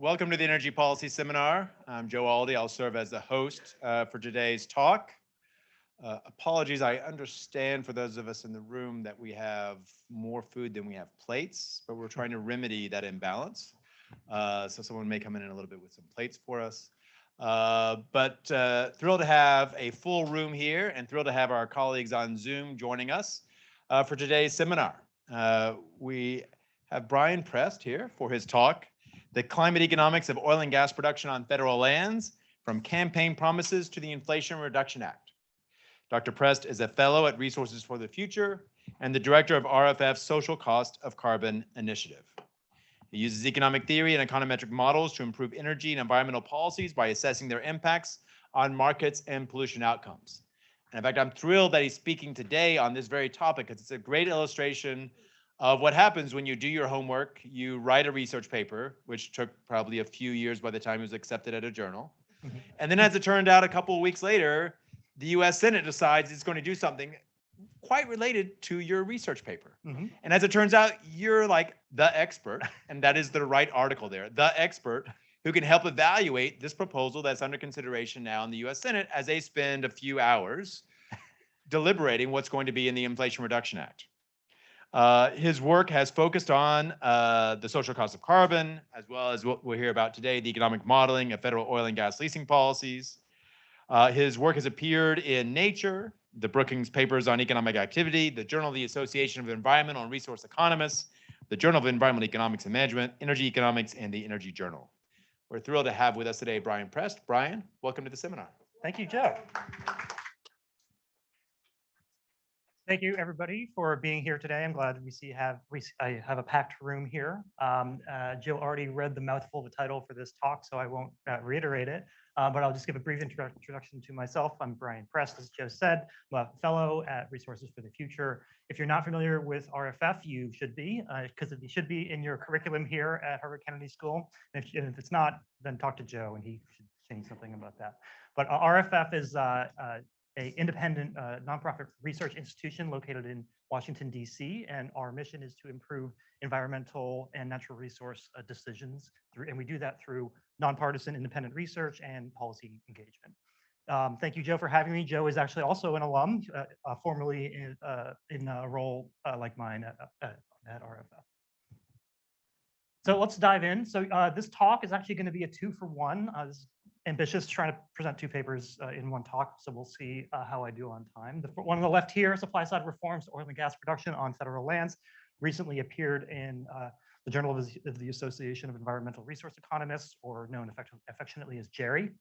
Welcome to the Energy Policy Seminar. I'm Joe Aldi. I'll serve as the host for today's talk. Apologies, I understand for those of us in the room that we have more food than we have plates, but we're trying to remedy that imbalance. So someone may come in a little bit with some plates for us. But thrilled to have a full room here and thrilled to have our colleagues on Zoom joining us for today's seminar. We have Brian Prest here for his talk, The Climate Economics of Oil and Gas Production on Federal Lands, from Campaign Promises to the Inflation Reduction Act. Dr. Prest is a fellow at Resources for the Future and the director of RFF's Social Cost of Carbon Initiative. He uses economic theory and econometric models to improve energy and environmental policies by assessing their impacts on markets and pollution outcomes. And in fact, I'm thrilled that he's speaking today on this very topic because it's a great illustration of what happens when you do your homework, you write a research paper, which took probably a few years by the time it was accepted at a journal. And then as it turned out, a couple of weeks later, the US Senate decides it's going to do something quite related to your research paper. And as it turns out, you're like the expert, and that is the right article there, the expert who can help evaluate this proposal that's under consideration now in the US Senate as they spend a few hours deliberating what's going to be in the Inflation Reduction Act. His work has focused on the social cost of carbon, as well as what we'll hear about today, the economic modeling of federal oil and gas leasing policies. His work has appeared in Nature, the Brookings Papers on Economic Activity, the Journal of the Association of Environmental and Resource Economists, the Journal of Environmental Economics and Management, Energy Economics, and the Energy Journal. We're thrilled to have with us today Brian Prest. Brian, welcome to the seminar. Thank you, Joe. Thank you, everybody, for being here today. I'm glad I have a packed room here. Joe already read the mouthful of the title for this talk, so I won't reiterate it, but I'll just give a brief introduction to myself. I'm Brian Prest, as Joe said. I'm a fellow at Resources for the Future. If you're not familiar with RFF, you should be, because it should be in your curriculum here at Harvard Kennedy School. And if it's not, then talk to Joe, and he should change something about that. But RFF is an independent nonprofit research institution located in Washington, D.C., and our mission is to improve environmental and natural resource decisions, and we do that through nonpartisan independent research and policy engagement. Thank you, Joe, for having me. Joe is actually also an alum, formerly in a role like mine at RFF. So let's dive in. So this talk is actually going to be a 2-for-1. This is ambitious, trying to present 2 papers in one talk, so we'll see how I do on time. The one on the left here, Supply Side Reforms to Oil and Gas Production on Federal Lands, recently appeared in the Journal of the Association of Environmental Resource Economists, or known affectionately as JERRI.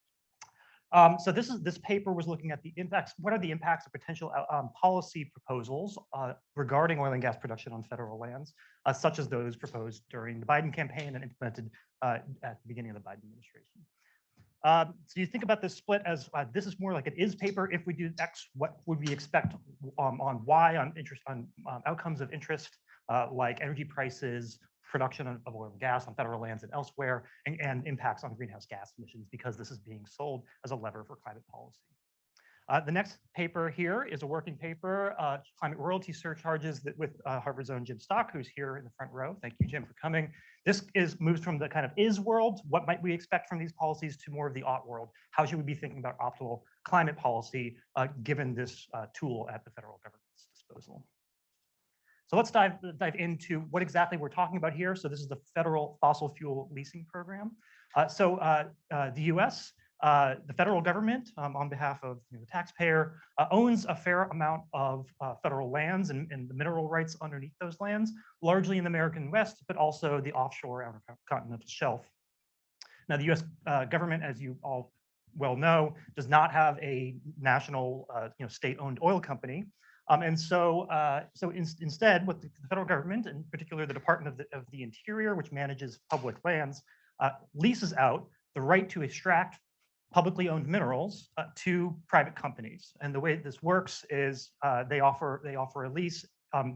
So this paper was looking at the impacts. What are the impacts of potential policy proposals regarding oil and gas production on federal lands, such as those proposed during the Biden campaign and implemented at the beginning of the Biden administration? So you think about this split as this is more like an is paper. If we do X, what would we expect on Y, on interest, on outcomes of interest, like energy prices, production of oil and gas on federal lands and elsewhere, and impacts on greenhouse gas emissions, because this is being sold as a lever for climate policy. The next paper here is a working paper, climate royalty surcharges, with Harvard's own Jim Stock, who's here in the front row. Thank you, Jim, for coming. This moves from the kind of is world, what might we expect from these policies, to more of the ought world. How should we be thinking about optimal climate policy given this tool at the federal government's disposal? So let's dive into what exactly we're talking about here. So this is the federal fossil fuel leasing program. The US, the federal government, on behalf of the taxpayer, owns a fair amount of federal lands and the mineral rights underneath those lands, largely in the American West, but also the offshore outer continental shelf. Now, the US government, as you all well know, does not have a national, state-owned oil company. Instead, what the federal government, in particular the Department of the Interior, which manages public lands, leases out the right to extract publicly owned minerals to private companies. And the way this works is they offer a lease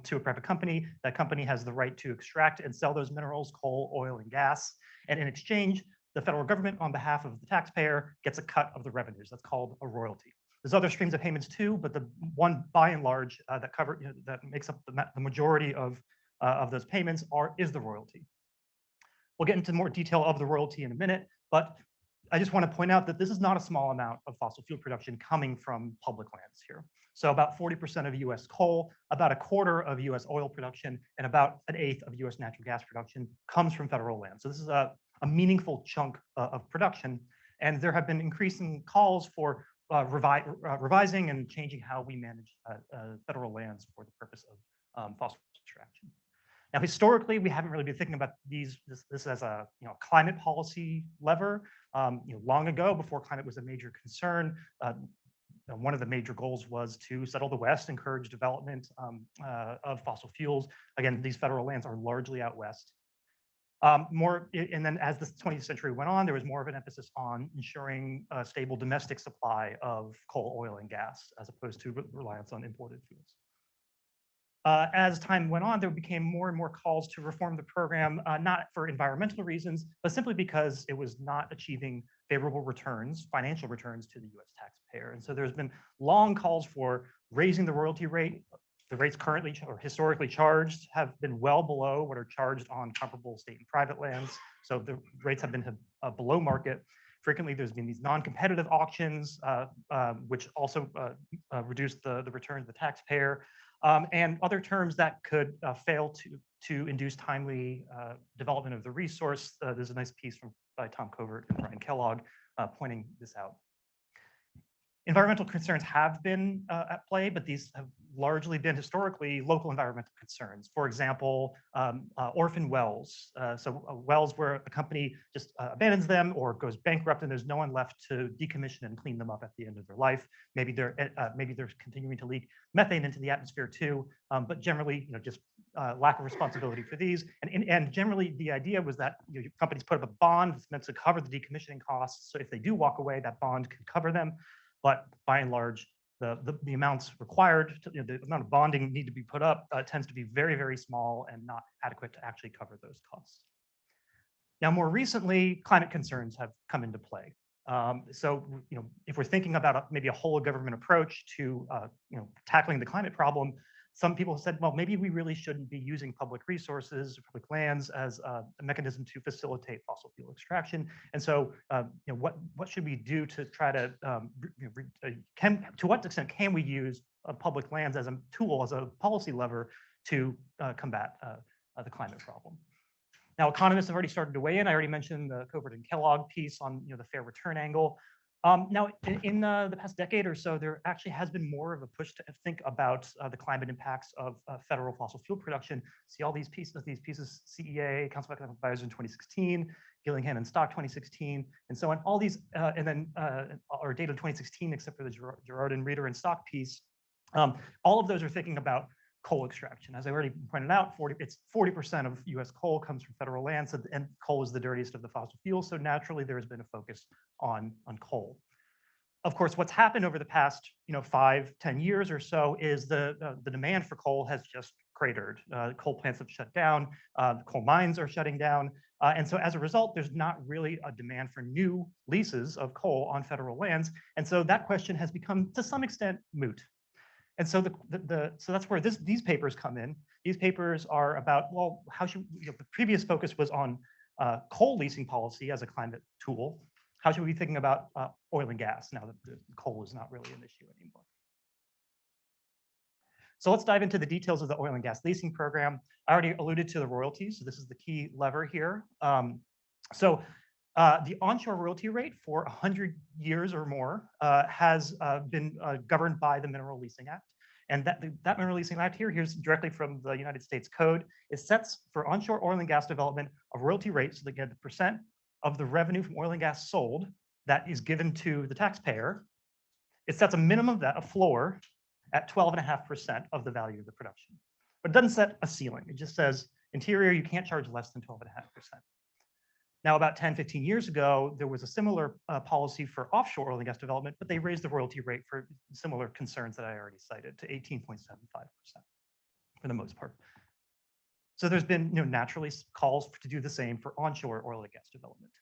to a private company. That company has the right to extract and sell those minerals, coal, oil, and gas. And in exchange, the federal government, on behalf of the taxpayer, gets a cut of the revenues. That's called a royalty. There's other streams of payments too, but the one, by and large, that makes up the majority of those payments is the royalty. We'll get into more detail of the royalty in a minute, but I just want to point out that this is not a small amount of fossil fuel production coming from public lands here. So about 40% of US coal, about a quarter of US oil production, and about an eighth of US natural gas production comes from federal land. So this is a meaningful chunk of production. And there have been increasing calls for revising and changing how we manage federal lands for the purpose of fossil extraction. Now, historically, we haven't really been thinking about this as a climate policy lever. Long ago, before climate was a major concern, one of the major goals was to settle the West, encourage development of fossil fuels. Again, these federal lands are largely out west. And then as the 20th century went on, there was more of an emphasis on ensuring a stable domestic supply of coal, oil, and gas, as opposed to reliance on imported fuels. As time went on, there became more and more calls to reform the program, not for environmental reasons, but simply because it was not achieving favorable returns, financial returns to the US taxpayer. And so there's been long calls for raising the royalty rate. The rates currently or historically charged have been well below what are charged on comparable state and private lands. So the rates have been below market. Frequently, there's been these non-competitive auctions, which also reduce the return to the taxpayer. And other terms that could fail to induce timely development of the resource. There's a nice piece by Tom Covert and Brian Kellogg pointing this out. Environmental concerns have been at play, but these have largely been historically local environmental concerns. For example, orphan wells. Wells where a company just abandons them or goes bankrupt and there's no one left to decommission and clean them up at the end of their life. Maybe they're continuing to leak methane into the atmosphere too, but generally, just lack of responsibility for these. And generally, the idea was that companies put up a bond that's meant to cover the decommissioning costs. So if they do walk away, that bond can cover them. But by and large, the amounts required, the amount of bonding need to be put up tends to be very, very small and not adequate to actually cover those costs. Now, more recently, climate concerns have come into play. So, if we're thinking about maybe a whole of government approach to, tackling the climate problem, some people have said, well, maybe we really shouldn't be using public resources, public lands as a mechanism to facilitate fossil fuel extraction. And so, what should we do to try to, to what extent can we use public lands as a tool, as a policy lever to combat the climate problem? Now, economists have already started to weigh in. I already mentioned the Covert and Kellogg piece on the fair return angle. Now, in the past decade or so, there actually has been more of a push to think about the climate impacts of federal fossil fuel production. See all these pieces, CEA, Council of Economic Advisors in 2016, Gillingham and Stock 2016, and so on. All these, and then our data 2016, except for the Gerard and Reeder and Stock piece. All of those are thinking about coal extraction. As I already pointed out, 40% of US coal comes from federal lands, and coal is the dirtiest of the fossil fuels. So naturally, there has been a focus on coal. Of course, what's happened over the past 5-10 years or so is the demand for coal has just cratered. Coal plants have shut down, coal mines are shutting down. And so as a result, there's not really a demand for new leases of coal on federal lands. And so that question has become, to some extent, moot. And so so that's where these papers come in. These papers are about, well, how should the previous focus was on coal leasing policy as a climate tool. How should we be thinking about oil and gas now that the coal is not really an issue anymore? So let's dive into the details of the oil and gas leasing program. I already alluded to the royalties. So this is the key lever here. The onshore royalty rate for 100 years or more has been governed by the Mineral Leasing Act. And that Mineral Leasing Act here's directly from the United States Code. It sets for onshore oil and gas development a royalty rate, so they get the percent of the revenue from oil and gas sold that is given to the taxpayer. It sets a minimum, a floor, at 12.5% of the value of the production. But it doesn't set a ceiling. It just says, interior, you can't charge less than 12.5%. Now, about 10-15 years ago, there was a similar policy for offshore oil and gas development, but they raised the royalty rate for similar concerns that I already cited to 18.75% for the most part. So there's been naturally calls to do the same for onshore oil and gas development.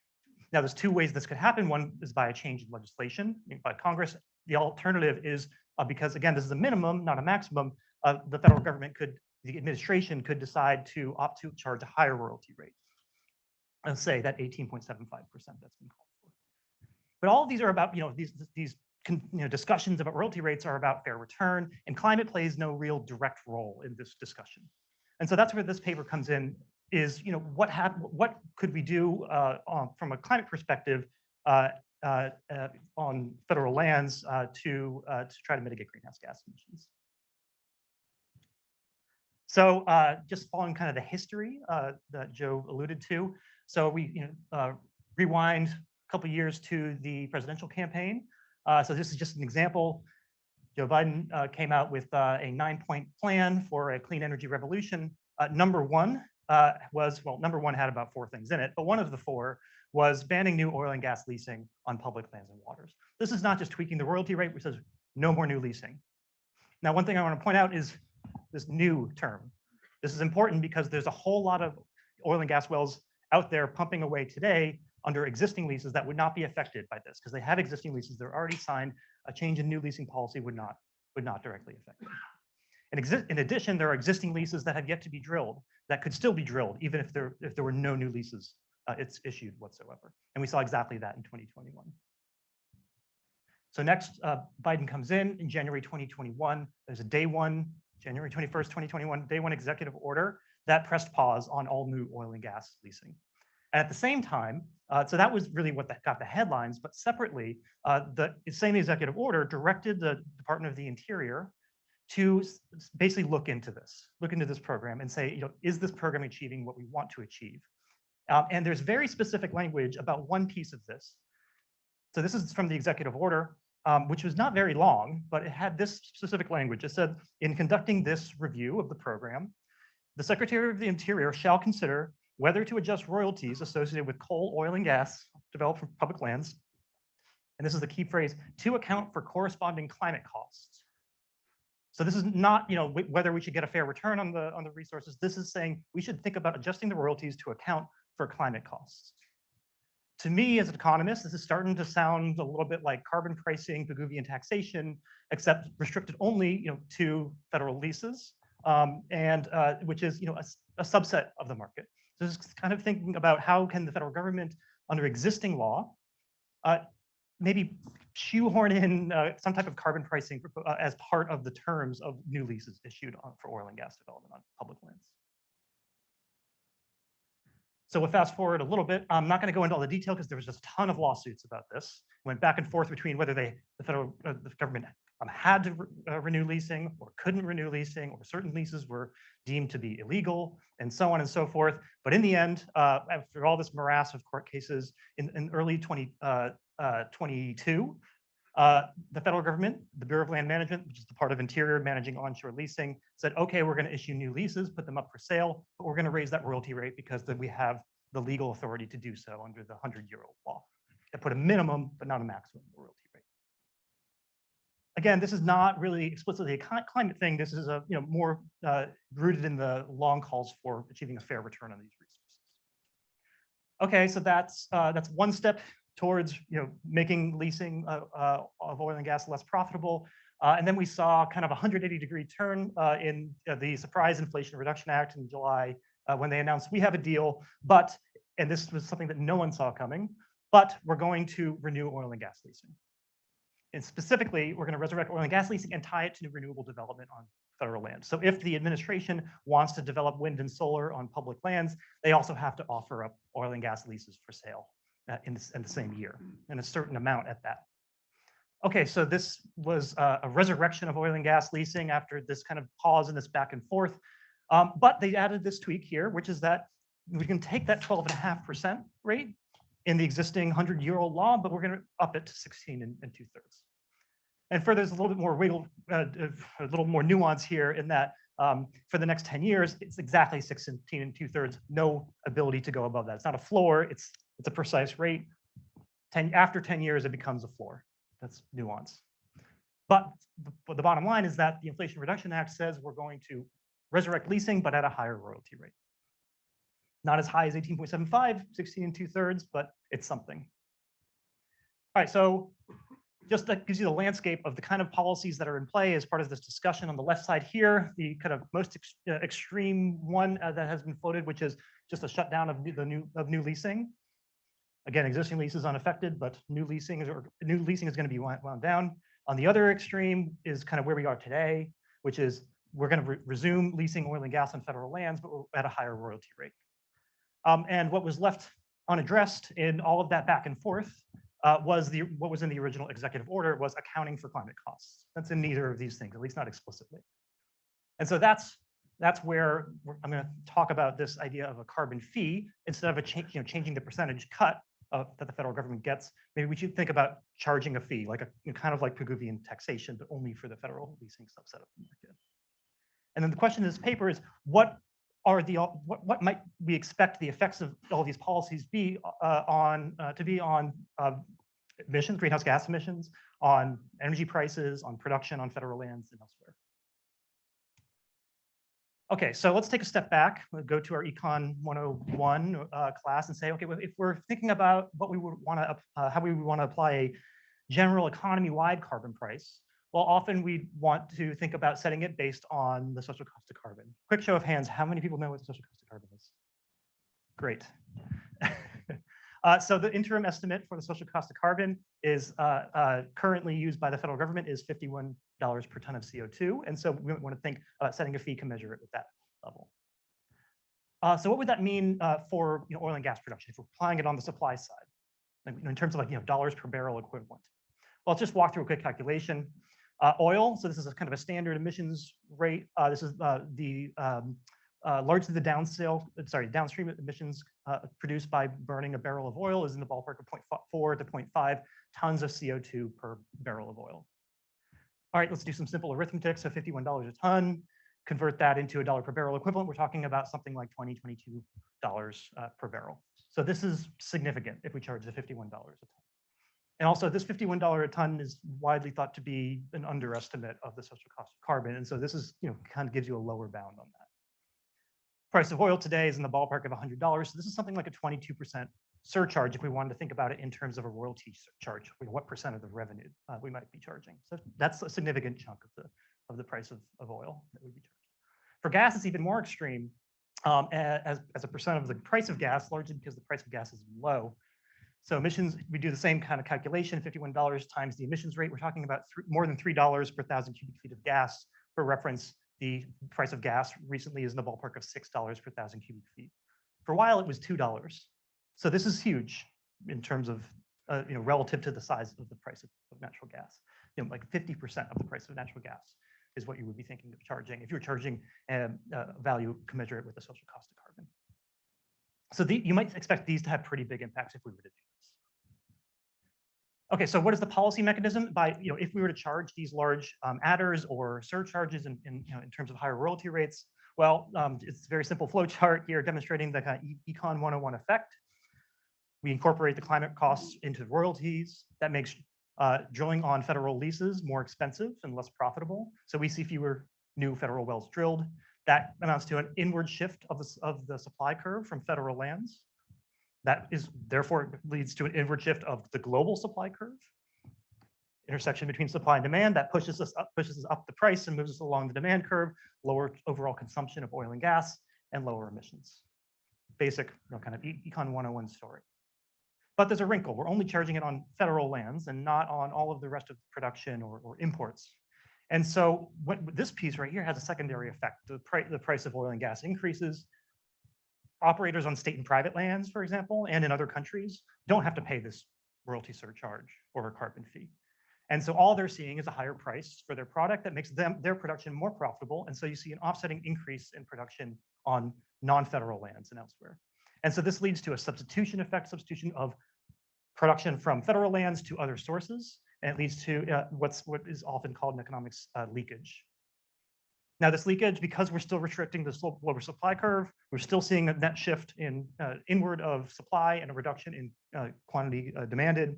Now, there's two ways this could happen. One is by a change in legislation by Congress. The alternative is because, again, this is a minimum, not a maximum, the federal government the administration could decide to opt to charge a higher royalty rate. say that 18.75% that's been called for. But all of these are about, these discussions about royalty rates are about fair return, and climate plays no real direct role in this discussion. And so that's where this paper comes in, is what could we do from a climate perspective on federal lands to try to mitigate greenhouse gas emissions. So just following kind of the history that Joe alluded to. So we rewind a couple years to the presidential campaign. So this is just an example. Joe Biden came out with a 9-point plan for a clean energy revolution. Number one number one had about 4 things in it, but one of the 4 was banning new oil and gas leasing on public lands and waters. This is not just tweaking the royalty rate, which says no more new leasing. Now, one thing I want to point out is this new term. This is important because there's a whole lot of oil and gas wells out there pumping away today under existing leases that would not be affected by this because they have existing leases, they're already signed. A change in new leasing policy would not directly affect them. In addition, there are existing leases that have yet to be drilled that could still be drilled even if there were no new leases it's issued whatsoever. And we saw exactly that in 2021. So next, Biden comes in January 2021. There's a day one, January 21st, 2021, day one executive order that pressed pause on all new oil and gas leasing. And at the same time, so that was really what got the headlines, but separately, the same executive order directed the Department of the Interior to basically look into this program and say, is this program achieving what we want to achieve? And there's very specific language about one piece of this. So this is from the executive order, which was not very long, but it had this specific language. It said, in conducting this review of the program, the Secretary of the Interior shall consider whether to adjust royalties associated with coal, oil, and gas developed from public lands. And this is the key phrase, to account for corresponding climate costs. So this is not, whether we should get a fair return on the resources. This is saying we should think about adjusting the royalties to account for climate costs. To me, as an economist, this is starting to sound a little bit like carbon pricing, Pigouvian taxation, except restricted only, to federal leases, which is, a subset of the market. So just kind of thinking about how can the federal government, under existing law, maybe shoehorn in some type of carbon pricing as part of the terms of new leases issued for oil and gas development on public lands. So we'll fast forward a little bit. I'm not going to go into all the detail because there was just a ton of lawsuits about this. Went back and forth between whether the government had to renew leasing or couldn't renew leasing, or certain leases were deemed to be illegal, and so on and so forth. But in the end, after all this morass of court cases, in early 2022, the federal government, the Bureau of Land Management, which is the part of Interior managing onshore leasing, said, okay, we're going to issue new leases, put them up for sale, but we're going to raise that royalty rate because then we have the legal authority to do so under the 100-year-old law. That put a minimum, but not a maximum royalty rate. Again, this is not really explicitly a climate thing. This is a more rooted in the long calls for achieving a fair return on these resources. Okay, so that's one step towards making leasing of oil and gas less profitable. And then we saw kind of a 180-degree turn in the Surprise Inflation Reduction Act in July when they announced we have a deal, and this was something that no one saw coming, but we're going to renew oil and gas leasing. And specifically, we're going to resurrect oil and gas leasing and tie it to renewable development on federal land. So if the administration wants to develop wind and solar on public lands, they also have to offer up oil and gas leases for sale in the same year, and a certain amount at that. Okay, so this was a resurrection of oil and gas leasing after this kind of pause and this back and forth. But they added this tweak here, which is that we can take that 12.5% rate in the existing 100-year-old law, but we're going to up it to 16 2/3. And further, there's a little bit more wiggle, a little more nuance here in that for the next 10 years, it's exactly 16 2/3, no ability to go above that. It's not a floor, it's a precise rate. After 10 years, it becomes a floor. That's nuance. But the bottom line is that the Inflation Reduction Act says we're going to resurrect leasing, but at a higher royalty rate. Not as high as 18.75, 16 2/3, but it's something. All right, so just that gives you the landscape of the kind of policies that are in play as part of this discussion. On the left side here, the kind of most extreme one that has been floated, which is just a shutdown of new leasing. Again, existing leases unaffected, but new leasing is going to be wound down. On the other extreme is kind of where we are today, which is we're going to resume leasing oil and gas on federal lands, but we're at a higher royalty rate. And what was left unaddressed in all of that back and forth was what was in the original executive order was accounting for climate costs. That's in neither of these things, at least not explicitly. And so that's where I'm going to talk about this idea of a carbon fee instead of changing the percentage cut that the federal government gets. Maybe we should think about charging a fee, like kind of like Pigouvian taxation, but only for the federal leasing subset of the market. And then the question in this paper is, what might we expect the effects of all these policies be on emissions, greenhouse gas emissions, on energy prices, on production, on federal lands, and elsewhere. Okay, so let's take a step back. We'll go to our Econ 101 class and say, okay, well, if we're thinking about what we would want to, how we would want to apply a general economy-wide carbon price, well, often we want to think about setting it based on the social cost of carbon. Quick show of hands, how many people know what the social cost of carbon is? Great. So the interim estimate for the social cost of carbon is currently used by the federal government is $51 per ton of CO2. And so we want to think about setting a fee commensurate with that level. So what would that mean for oil and gas production if we're applying it on the supply side, in terms of dollars per barrel equivalent? Well, let's just walk through a quick calculation. Oil, so this is a kind of a standard emissions rate. This is largely the downstream emissions produced by burning a barrel of oil is in the ballpark of 0.4 to 0.5 tons of CO2 per barrel of oil. All right, let's do some simple arithmetic. So $51 a ton, convert that into $1 per barrel equivalent. We're talking about something like $22 per barrel. So this is significant if we charge the $51 a ton. And also this $51 a ton is widely thought to be an underestimate of the social cost of carbon. And so this is, kind of gives you a lower bound on that. Price of oil today is in the ballpark of $100. So this is something like a 22% surcharge if we wanted to think about it in terms of a royalty charge, what percent of the revenue we might be charging. So that's a significant chunk of the price of oil that would be charged. For gas, it's even more extreme as a percent of the price of gas, largely because the price of gas is low. So emissions, we do the same kind of calculation, $51 times the emissions rate. We're talking about more than $3 per 1,000 cubic feet of gas. For reference, the price of gas recently is in the ballpark of $6 per 1,000 cubic feet. For a while, it was $2. So this is huge in terms of, relative to the size of the price of natural gas. Like 50% of the price of natural gas is what you would be thinking of charging if you're charging value commensurate with the social cost of carbon. So you might expect these to have pretty big impacts if we were to do this. Okay, so what is the policy mechanism? If we were to charge these large adders or surcharges in terms of higher royalty rates, well, it's a very simple flow chart here demonstrating the kind of Econ 101 effect. We incorporate the climate costs into royalties. That makes drilling on federal leases more expensive and less profitable. So we see fewer new federal wells drilled. That amounts to an inward shift of the supply curve from federal lands. That is therefore leads to an inward shift of the global supply curve. Intersection between supply and demand that pushes us up the price and moves us along the demand curve, lower overall consumption of oil and gas, and lower emissions. Basic, kind of Econ 101 story. But there's a wrinkle. We're only charging it on federal lands and not on all of the rest of production or imports. And so this piece right here has a secondary effect. The price of oil and gas increases. Operators on state and private lands, for example, and in other countries, don't have to pay this royalty surcharge or a carbon fee. And so all they're seeing is a higher price for their product that makes their production more profitable. And so you see an offsetting increase in production on non-federal lands and elsewhere. And so this leads to a substitution effect, substitution of production from federal lands to other sources. And it leads to what is often called in economics leakage. Now this leakage, because we're still restricting the lower supply curve, we're still seeing a net shift in inward of supply and a reduction in quantity demanded.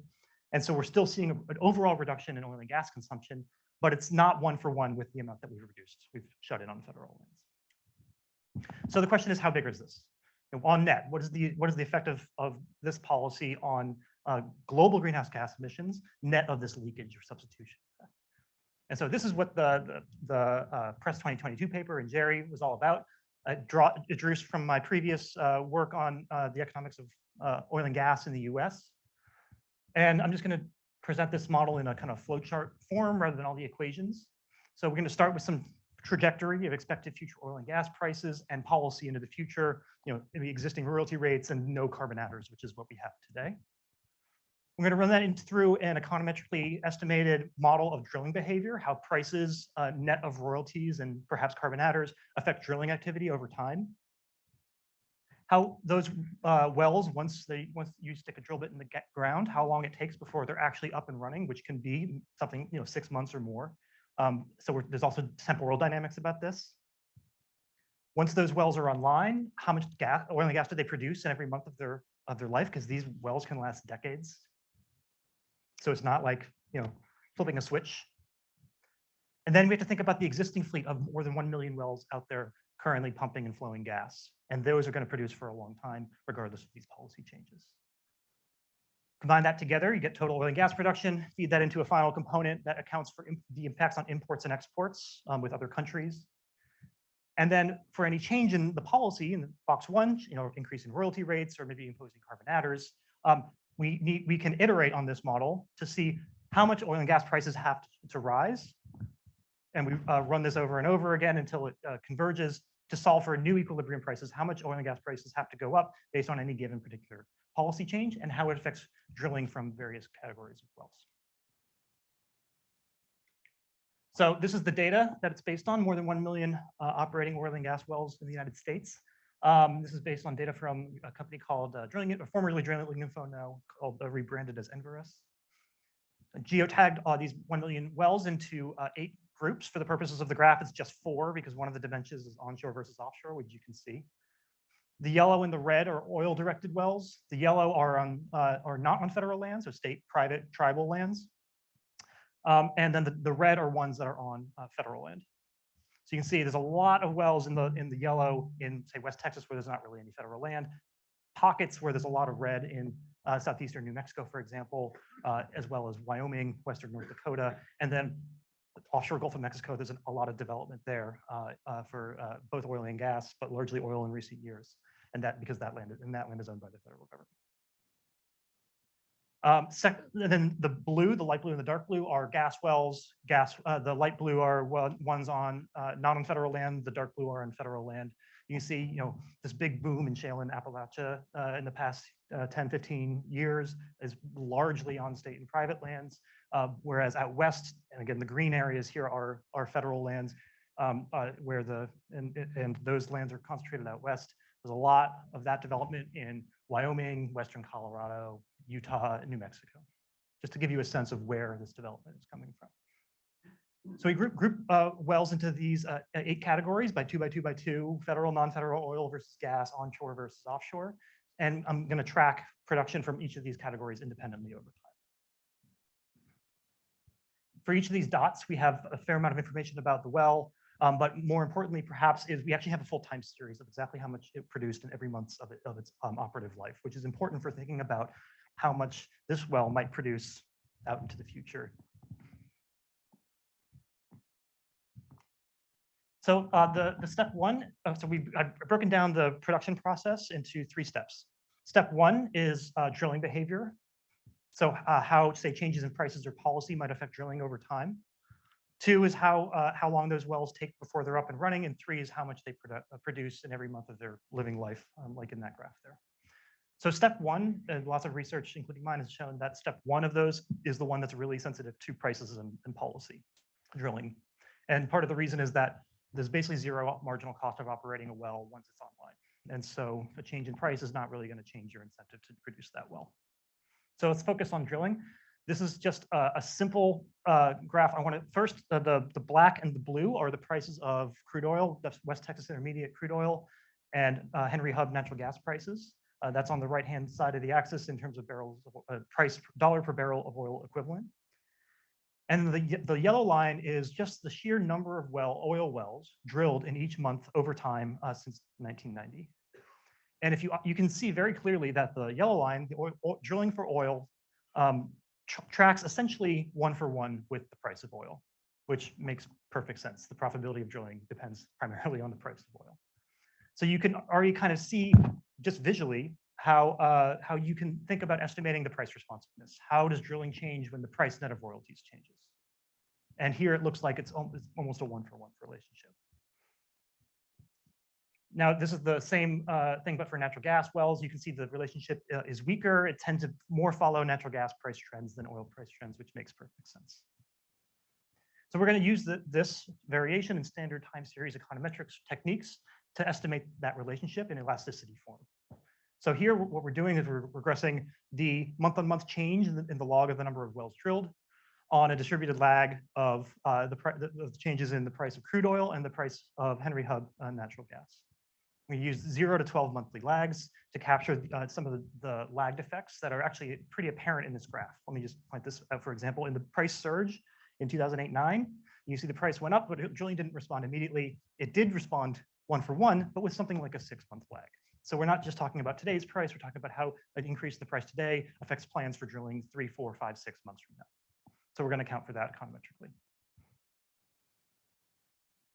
And so we're still seeing an overall reduction in oil and gas consumption, but it's not one-for-one with the amount that we've shut in on federal lands. So the question is, how big is this? on net, what is the effect of this policy on global greenhouse gas emissions net of this leakage or substitution effect? And so this is what the Prest 2022 paper in Jerry was all about. It drew from my previous work on the economics of oil and gas in the US. And I'm just going to present this model in a kind of flowchart form rather than all the equations. So we're going to start with some trajectory of expected future oil and gas prices and policy into the future, the existing royalty rates and no carbon adders, which is what we have today. We're going to run that through an econometrically estimated model of drilling behavior, how prices net of royalties and perhaps carbon adders affect drilling activity over time. How those wells, once you stick a drill bit in the ground, how long it takes before they're actually up and running, which can be something 6 months or more. So there's also temporal dynamics about this. Once those wells are online, how much oil and gas do they produce in every month of their life? Because these wells can last decades. So it's not like flipping a switch. And then we have to think about the existing fleet of more than 1 million wells out there currently pumping and flowing gas. And those are going to produce for a long time, regardless of these policy changes. Combine that together, you get total oil and gas production, feed that into a final component that accounts for the impacts on imports and exports with other countries. And then for any change in the policy in box one, increase in royalty rates or maybe imposing carbon adders, we can iterate on this model to see how much oil and gas prices have to rise. And we run this over and over again until it converges to solve for new equilibrium prices, how much oil and gas prices have to go up based on any given particular policy change and how it affects drilling from various categories of wells. So this is the data that it's based on, more than 1 million operating oil and gas wells in the United States. This is based on data from a company called formerly Drilling Info, now called rebranded as Enverus. Geotagged these 1 million wells into 8 groups. For the purposes of the graph, it's just 4 because one of the dimensions is onshore versus offshore, which you can see. The yellow and the red are oil-directed wells. The yellow are not on federal land, so state, private, tribal lands. And then the red are ones that are on federal land. So you can see there's a lot of wells in the yellow in, say, West Texas, where there's not really any federal land. Pockets where there's a lot of red in southeastern New Mexico, for example, as well as Wyoming, western North Dakota, and then offshore Gulf of Mexico. There's a lot of development there for both oil and gas, but largely oil in recent years, and because that land is owned by the federal government. And then the light blue and the dark blue are gas wells. The light blue are ones on not on federal land. The dark blue are on federal land. You can see, this big boom in shale in Appalachia in the past 10, 15 years is largely on state and private lands, whereas out west, and again, the green areas here are federal lands, where and those lands are concentrated out west. There's a lot of that development in Wyoming, western Colorado, Utah, and New Mexico, just to give you a sense of where this development is coming from. So we group wells into these 8 categories by 2 by 2 by 2, federal, non-federal, oil versus gas, onshore versus offshore. And I'm going to track production from each of these categories independently over time. For each of these dots, we have a fair amount of information about the well, but more importantly, perhaps, is we actually have a full time series of exactly how much it produced in every month of its operative life, which is important for thinking about how much this well might produce out into the future. So the step one, so I've broken down the production process into 3 steps. Step 1 is drilling behavior. So how, say, changes in prices or policy might affect drilling over time. 2 is how long those wells take before they're up and running. And 3 is how much they produce in every month of their living life, like in that graph there. So step 1, lots of research, including mine, has shown that step 1 of those is the one that's really sensitive to prices and policy, drilling. And part of the reason is that there's basically 0 marginal cost of operating a well once it's online. And so a change in price is not really going to change your incentive to produce that well. So let's focus on drilling. This is just a simple graph. I want to first, the black and the blue are the prices of crude oil, that's West Texas Intermediate crude oil, and Henry Hub natural gas prices. That's on the right-hand side of the axis in terms of barrels of price, dollar per barrel of oil equivalent. And the yellow line is just the sheer number of oil wells drilled in each month over time since 1990. And if you can see very clearly that the yellow line, the drilling for oil, tracks essentially 1-for-1 with the price of oil, which makes perfect sense. The profitability of drilling depends primarily on the price of oil. So you can already kind of see just visually how you can think about estimating the price responsiveness. How does drilling change when the price net of royalties changes? And here it looks like it's almost a 1-for-1 relationship. Now, this is the same thing, but for natural gas wells. You can see the relationship is weaker. It tends to more follow natural gas price trends than oil price trends, which makes perfect sense. So we're going to use this variation in standard time series econometrics techniques to estimate that relationship in elasticity form. So here, what we're doing is we're regressing the month-on-month change in the log of the number of wells drilled on a distributed lag of the changes in the price of crude oil and the price of Henry Hub natural gas. We use 0 to 12 monthly lags to capture some of the lagged effects that are actually pretty apparent in this graph. Let me just point this out, for example, in the price surge in 2008-9, you see the price went up, but drilling didn't respond immediately. It did respond 1-for-1, but with something like a 6-month lag. So we're not just talking about today's price, we're talking about how an increase in the price today affects plans for drilling 3, 4, 5, 6 months from now. So we're going to account for that econometrically.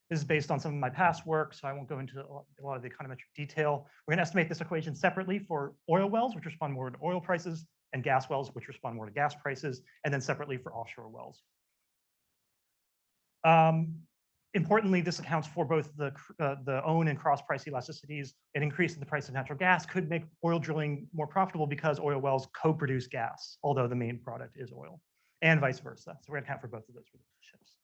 This is based on some of my past work, so I won't go into a lot of the econometric detail. We're going to estimate this equation separately for oil wells, which respond more to oil prices, and gas wells, which respond more to gas prices, and then separately for offshore wells. Importantly, this accounts for both the own and cross price elasticities. An increase in the price of natural gas could make oil drilling more profitable because oil wells co-produce gas, although the main product is oil, and vice versa. So we're going to account for both of those relationships.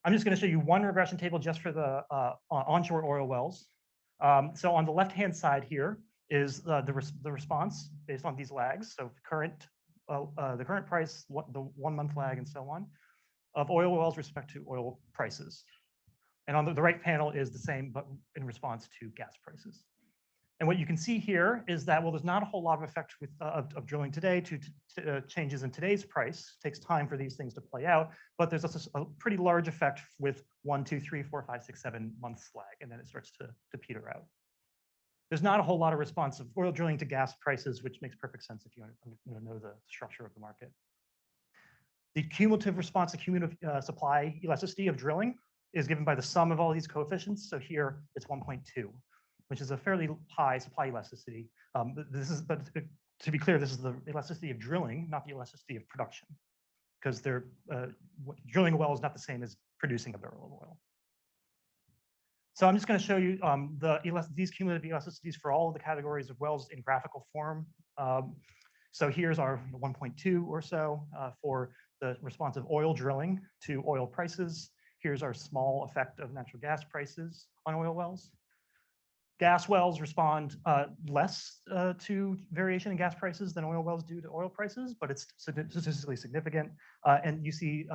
I'm just going to show you one regression table just for the onshore oil wells. So on the left-hand side here is the response based on these lags. So the current price, the 1-month lag, and so on, of oil wells with respect to oil prices. And on the right panel is the same, but in response to gas prices. And what you can see here is that, well, there's not a whole lot of effect of drilling today to changes in today's price. It takes time for these things to play out, but there's also a pretty large effect with 1, 2, 3, 4, 5, 6, 7 months lag, and then it starts to peter out. There's not a whole lot of response of oil drilling to gas prices, which makes perfect sense if you know the structure of the market. The cumulative response, the cumulative supply elasticity of drilling is given by the sum of all these coefficients. So here it's 1.2, which is a fairly high supply elasticity. But to be clear, this is the elasticity of drilling, not the elasticity of production, because drilling a well is not the same as producing a barrel of oil. So I'm just going to show you these cumulative elasticities for all of the categories of wells in graphical form. So here's our 1.2 or so for the response of oil drilling to oil prices. Here's our small effect of natural gas prices on oil wells. Gas wells respond less to variation in gas prices than oil wells do to oil prices, but it's statistically significant. And you see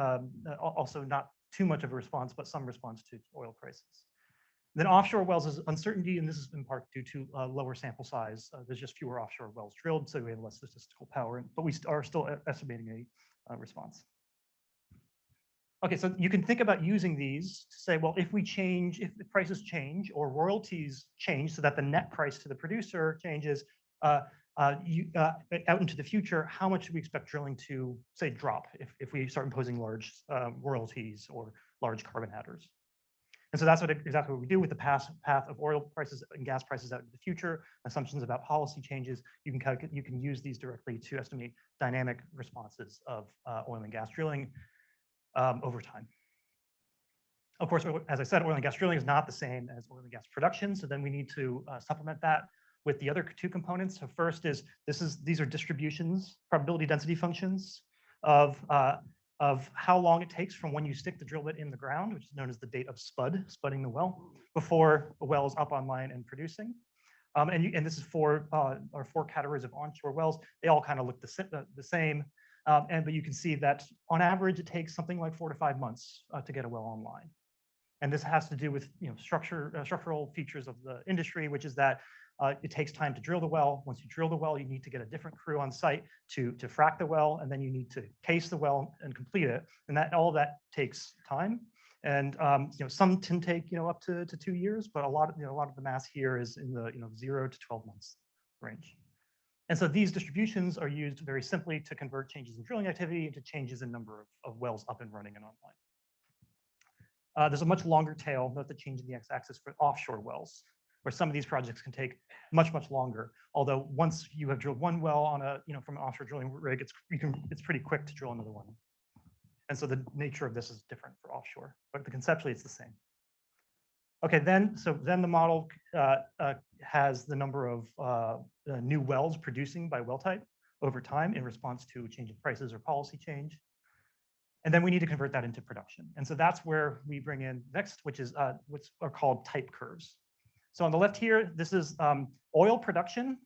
also not too much of a response, but some response to oil prices. Then offshore wells is uncertainty, and this is in part due to lower sample size. There's just fewer offshore wells drilled, so we have less statistical power, but we are still estimating a response. Okay, so you can think about using these to say, well, if the prices change or royalties change so that the net price to the producer changes out into the future, how much do we expect drilling to, say, drop if we start imposing large royalties or large carbon adders? And so that's exactly what we do with the path of oil prices and gas prices out into the future, assumptions about policy changes. You can use these directly to estimate dynamic responses of oil and gas drilling over time. Of course, as I said, oil and gas drilling is not the same as oil and gas production, so then we need to supplement that with the other two components. So first is these are distributions, probability density functions of how long it takes from when you stick the drill bit in the ground, which is known as the date of spudding the well, before a well is up online and producing. And this is for our 4 categories of onshore wells. They all kind of look the same. But you can see that on average, it takes something like 4 to 5 months to get a well online. And this has to do with structural features of the industry, which is that it takes time to drill the well. Once you drill the well, you need to get a different crew on site to frack the well, and then you need to case the well and complete it. And all of that takes time. And some can take up to 2 years, but a lot of the mass here is in the 0 to 12 months range. And so these distributions are used very simply to convert changes in drilling activity into changes in number of wells up and running and online. There's a much longer tail, note the change in the x-axis, for offshore wells, where some of these projects can take much longer. Although once you have drilled one well on from an offshore drilling rig, it's pretty quick to drill another one. And so the nature of this is different for offshore, but conceptually it's the same. Okay, then the model has the number of new wells producing by well type over time in response to a change in prices or policy change. And then we need to convert that into production. And so that's where we bring in next, which is what's are called type curves. So on the left here, this is oil production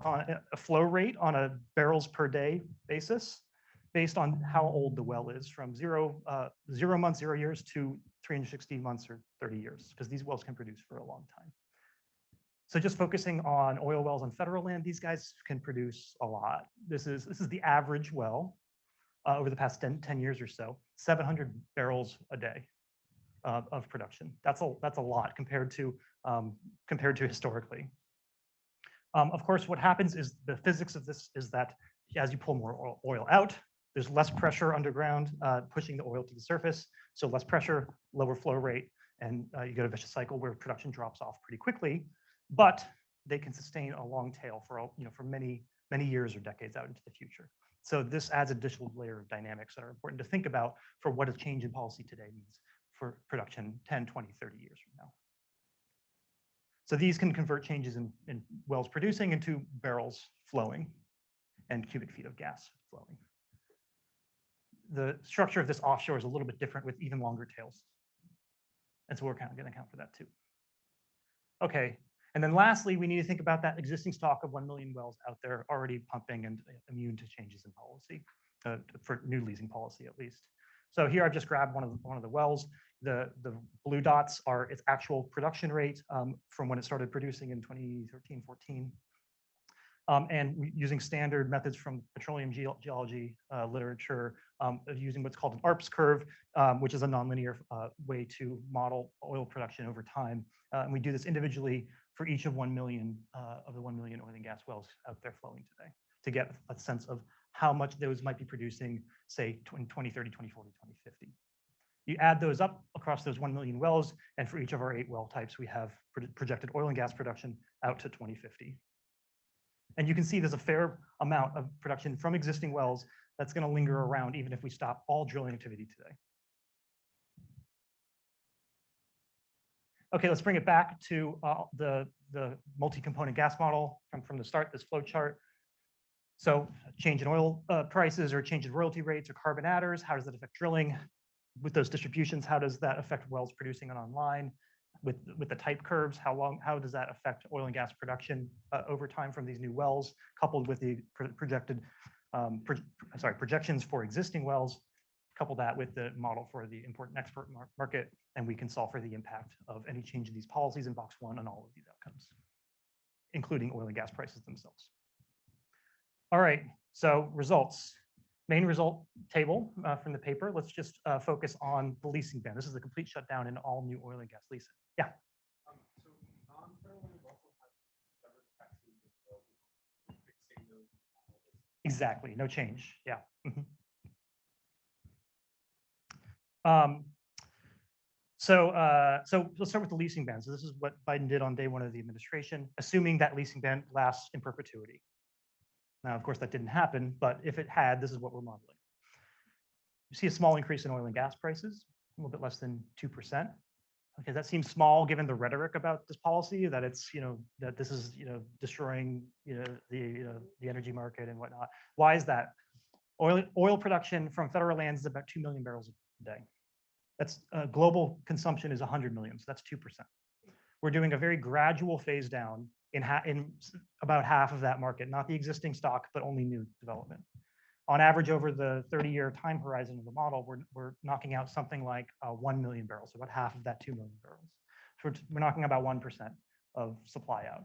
on a flow rate on a barrels per day basis, based on how old the well is, from 0 months, 0 years to 360 months or 30 years, because these wells can produce for a long time. So just focusing on oil wells on federal land, these guys can produce a lot. This is the average well over the past 10 years or so, 700 barrels a day of production. That's a lot compared to historically. Of course, what happens is the physics of this is that as you pull more oil out, there's less pressure underground pushing the oil to the surface. So less pressure, lower flow rate, and you get a vicious cycle where production drops off pretty quickly. But they can sustain a long tail for many years or decades out into the future. So this adds an additional layer of dynamics that are important to think about for what a change in policy today means for production 10, 20, 30 years from now. So these can convert changes in wells producing into barrels flowing and cubic feet of gas flowing. The structure of this offshore is a little bit different with even longer tails. And so we're kind of going to account for that too. Okay, and then lastly, we need to think about that existing stock of 1 million wells out there already pumping and immune to changes in policy, for new leasing policy at least. So here I've just grabbed one of the wells. The blue dots are its actual production rate from when it started producing in 2013, 14. And using standard methods from petroleum geology literature, using what's called an ARPS curve, which is a nonlinear way to model oil production over time. And we do this individually for each of 1 million of the 1 million oil and gas wells out there flowing today, to get a sense of how much those might be producing, say, in 2030, 2040, 2050. You add those up across those 1 million wells, and for each of our 8 well types, we have projected oil and gas production out to 2050. And you can see there's a fair amount of production from existing wells that's going to linger around even if we stop all drilling activity today. Okay, let's bring it back to the multi-component gas model from the start, this flow chart. So change in oil prices or change in royalty rates or carbon adders, how does that affect drilling? With those distributions, how does that affect wells producing and online? With the type curves, how does that affect oil and gas production over time from these new wells, coupled with the projections for existing wells, couple that with the model for the import and export market, and we can solve for the impact of any change in these policies in box 1 on all of these outcomes, including oil and gas prices themselves. All right, so results. Main result table from the paper. Let's just focus on the leasing ban. This is the complete shutdown in all new oil and gas leasing. Yeah. Exactly, no change. Yeah. So let's start with the leasing ban. So this is what Biden did on day 1 of the administration, assuming that leasing ban lasts in perpetuity. Now, of course, that didn't happen, but if it had, this is what we're modeling. You see a small increase in oil and gas prices, a little bit less than 2%. Okay, that seems small given the rhetoric about this policy, that it's, that this is, destroying, the energy market and whatnot. Why is that? Oil production from federal lands is about 2 million barrels a day. That's global consumption is 100 million, so that's 2%. We're doing a very gradual phase down in about half of that market, not the existing stock, but only new development. On average, over the 30-year time horizon of the model, we're knocking out something like 1 million barrels, so about half of that 2 million barrels. So we're knocking about 1% of supply out.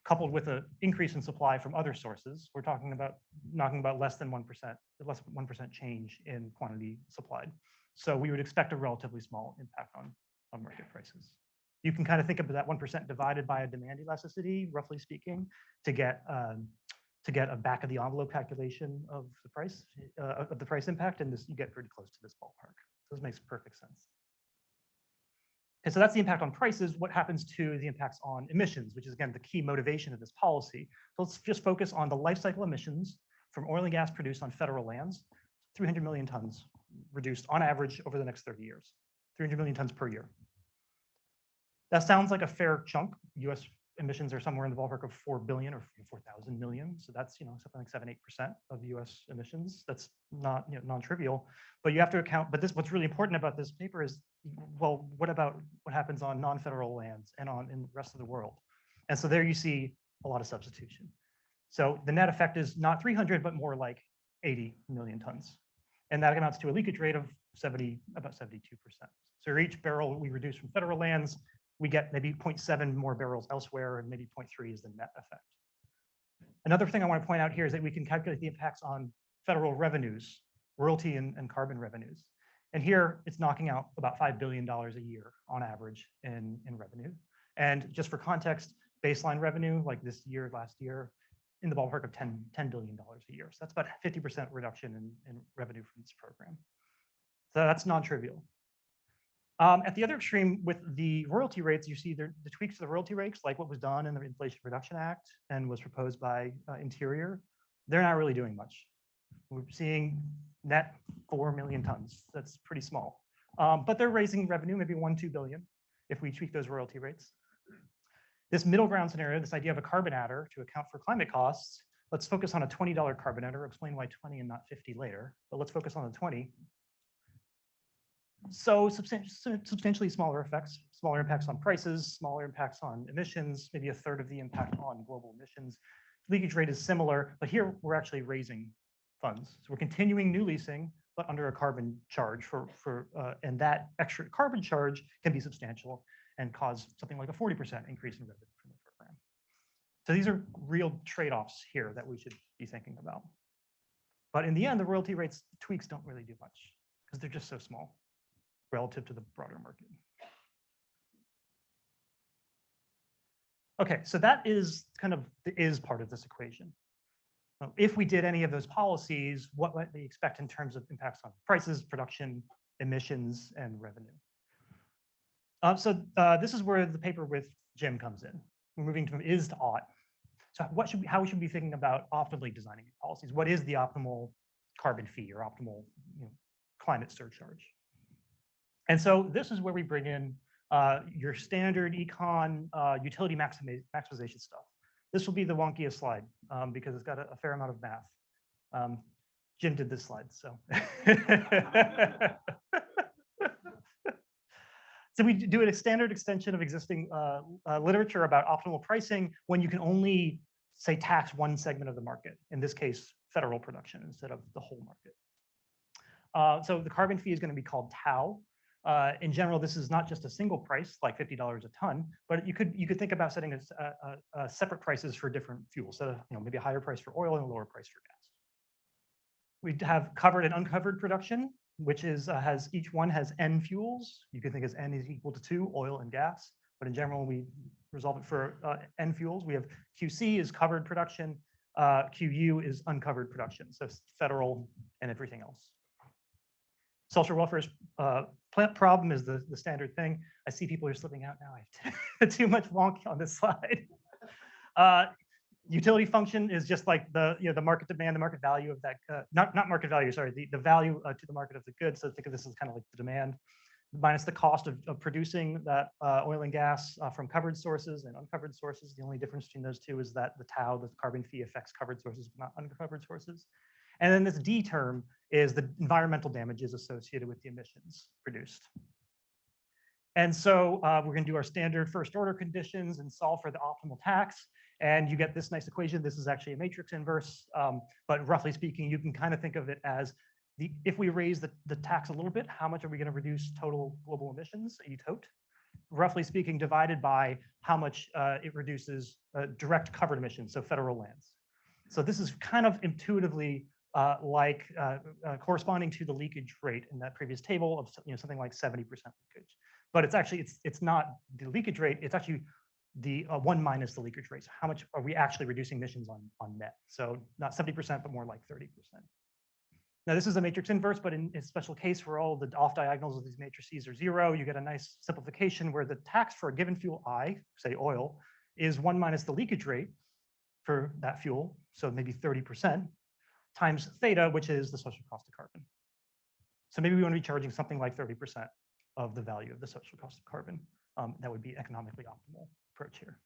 Coupled with an increase in supply from other sources, we're talking about knocking about less than 1% change in quantity supplied. So we would expect a relatively small impact on market prices. You can kind of think of that 1% divided by a demand elasticity, roughly speaking, to get a back of the envelope calculation of the price impact, and this you get pretty close to this ballpark. So this makes perfect sense. And so that's the impact on prices. What happens to the impacts on emissions, which is again the key motivation of this policy. So let's just focus on the life cycle emissions from oil and gas produced on federal lands. 300 million tons reduced on average over the next 30 years. 300 million tons per year. That sounds like a fair chunk. US emissions are somewhere in the ballpark of 4 billion or 4,000 million. So that's something like 7-8% of US emissions. That's not non-trivial, but you have to account. But what's really important about this paper is, well, what happens on non-federal lands and in the rest of the world? And so there you see a lot of substitution. So the net effect is not 300, but more like 80 million tons, and that amounts to a leakage rate of about 72%. So each barrel we reduce from federal lands, we get maybe 0.7 more barrels elsewhere, and maybe 0.3 is the net effect. Another thing I want to point out here is that we can calculate the impacts on federal revenues, royalty and carbon revenues. And here it's knocking out about $5 billion a year on average in revenue. And just for context, baseline revenue, like this year, last year, in the ballpark of $10 billion a year. So that's about 50% reduction in revenue from this program. So that's non-trivial. At the other extreme, with the royalty rates, you see the tweaks to the royalty rates, like what was done in the Inflation Reduction Act and was proposed by Interior. They're not really doing much. We're seeing net 4 million tons. That's pretty small. But they're raising revenue, maybe 1-2 billion, if we tweak those royalty rates. This middle ground scenario, this idea of a carbon adder to account for climate costs, let's focus on a $20 carbon adder. I'll explain why 20 and not 50 later, but let's focus on the 20. So substantially smaller effects, smaller impacts on prices, smaller impacts on emissions, maybe a third of the impact on global emissions. Leakage rate is similar, but here we're actually raising funds. So we're continuing new leasing, but under a carbon charge and that extra carbon charge can be substantial and cause something like a 40% increase in revenue from the program. So these are real trade-offs here that we should be thinking about. But in the end, the royalty rates tweaks don't really do much because they're just so small relative to the broader market. Okay, so that is kind of the is part of this equation. If we did any of those policies, what might we expect in terms of impacts on prices, production, emissions, and revenue? This is where the paper with Jim comes in. We're moving from is to ought. So how should we be thinking about optimally designing these policies? What is the optimal carbon fee or optimal climate surcharge? And so this is where we bring in your standard econ utility maximization stuff. This will be the wonkiest slide because it's got a fair amount of math. Jim did this slide, so. So we do a standard extension of existing literature about optimal pricing when you can only, say, tax one segment of the market, in this case, federal production instead of the whole market. So the carbon fee is going to be called tau. In general, this is not just a single price, like $50 a ton, but you could think about setting a separate prices for different fuels. So maybe a higher price for oil and a lower price for gas. We have covered and uncovered production, which is each one has N fuels. You can think as N is equal to 2, oil and gas. But in general, we resolve it for N fuels. We have QC is covered production. QU is uncovered production. So federal and everything else. Social welfare's plant problem is the standard thing. I see people are slipping out now. I have too much wonk on this slide. Utility function is just like the market demand, the market value of that, not market value, sorry, the value to the market of the goods. So think of this as kind of like the demand minus the cost of producing that oil and gas from covered sources and uncovered sources. The only difference between those two is that the tau, the carbon fee, affects covered sources, but not uncovered sources. And then this D term is the environmental damages associated with the emissions produced. And so we're going to do our standard first order conditions and solve for the optimal tax. And you get this nice equation. This is actually a matrix inverse, but roughly speaking, you can kind of think of it as if we raise the tax a little bit, how much are we going to reduce total global emissions, tote? Roughly speaking, divided by how much it reduces direct covered emissions, so federal lands. So this is kind of intuitively corresponding to the leakage rate in that previous table of something like 70% leakage. But it's actually it's not the leakage rate. It's actually the 1 minus the leakage rate. So how much are we actually reducing emissions on net? So not 70%, but more like 30%. Now this is a matrix inverse, but in a special case where all the off diagonals of these matrices are 0, you get a nice simplification where the tax for a given fuel I, say oil, is 1 minus the leakage rate for that fuel, so maybe 30%, times theta, which is the social cost of carbon. So maybe we want to be charging something like 30% of the value of the social cost of carbon. That would be economically optimal approach here.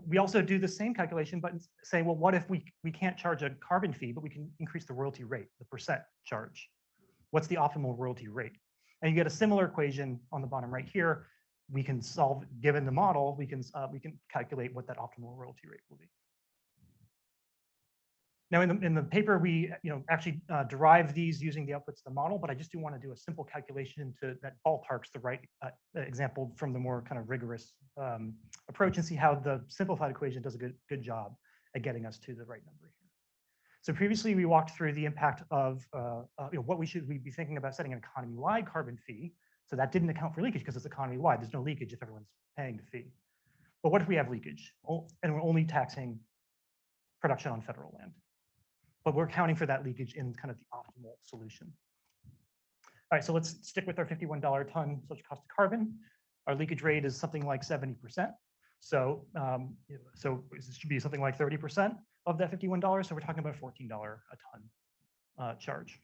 We also do the same calculation, but say, well, what if we can't charge a carbon fee, but we can increase the royalty rate, the percent charge? What's the optimal royalty rate? And you get a similar equation on the bottom right here. We can solve, given the model, we can calculate what that optimal royalty rate will be. Now, in the paper, we actually derive these using the outputs of the model, but I just do want to do a simple calculation that ballparks the right example from the more kind of rigorous approach and see how the simplified equation does a good job at getting us to the right number here. So previously, we walked through the impact of what we should be thinking about setting an economy-wide carbon fee. So that didn't account for leakage because it's economy-wide. There's no leakage if everyone's paying the fee. But what if we have leakage and we're only taxing production on federal land? But we're accounting for that leakage in kind of the optimal solution. All right, so let's stick with our $51 a ton social cost of carbon. Our leakage rate is something like 70%. So, so it should be something like 30% of that $51. So we're talking about $14 a ton charge.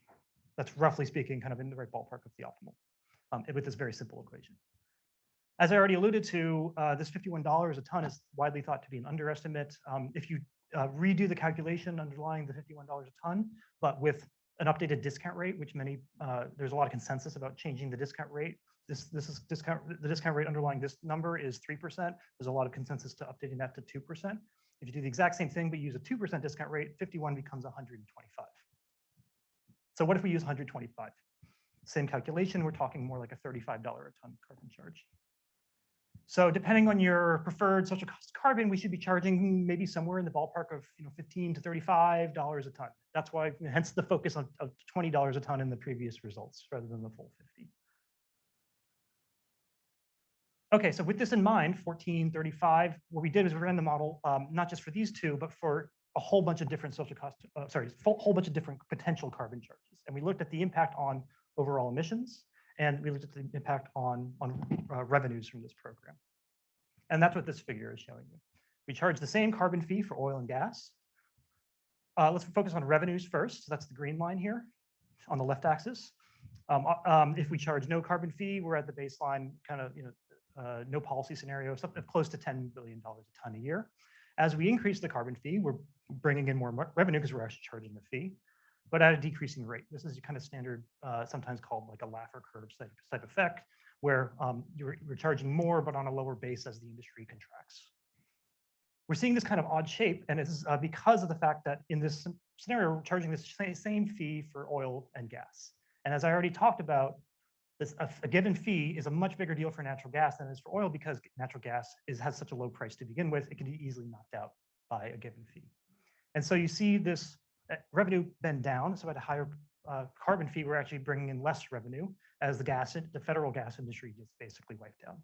That's roughly speaking kind of in the right ballpark of the optimal with this very simple equation. As I already alluded to, this $51 a ton is widely thought to be an underestimate. If you redo the calculation underlying the $51 a ton, but with an updated discount rate, which there's a lot of consensus about changing the discount rate. The discount rate underlying this number is 3%. There's a lot of consensus to updating that to 2%. If you do the exact same thing, but use a 2% discount rate, 51 becomes 125. So what if we use 125? Same calculation, we're talking more like a $35 a ton carbon charge. So depending on your preferred social cost of carbon, we should be charging maybe somewhere in the ballpark of $15 to $35 a ton. That's why, hence the focus of $20 a ton in the previous results rather than the full 50. Okay, so with this in mind, 14, 35, what we did is we ran the model not just for these two, but for a whole bunch of different social cost, whole bunch of different potential carbon charges. And we looked at the impact on overall emissions, and we looked at the impact on revenues from this program. And that's what this figure is showing you. We charge the same carbon fee for oil and gas. Let's focus on revenues first. So that's the green line here on the left axis. If we charge no carbon fee, we're at the baseline kind of no policy scenario, something close to $10 billion a ton a year. As we increase the carbon fee, we're bringing in more revenue because we're actually charging the fee, but at a decreasing rate. This is kind of standard, sometimes called like a Laffer curve type effect, where you're charging more, but on a lower base as the industry contracts. We're seeing this kind of odd shape, and it's because of the fact that in this scenario, we're charging this same fee for oil and gas. And as I already talked about, a given fee is a much bigger deal for natural gas than it is for oil because natural gas has such a low price to begin with, it can be easily knocked out by a given fee. And so you see this revenue bend down. So at a higher carbon fee, we're actually bringing in less revenue as the federal gas industry gets basically wiped out.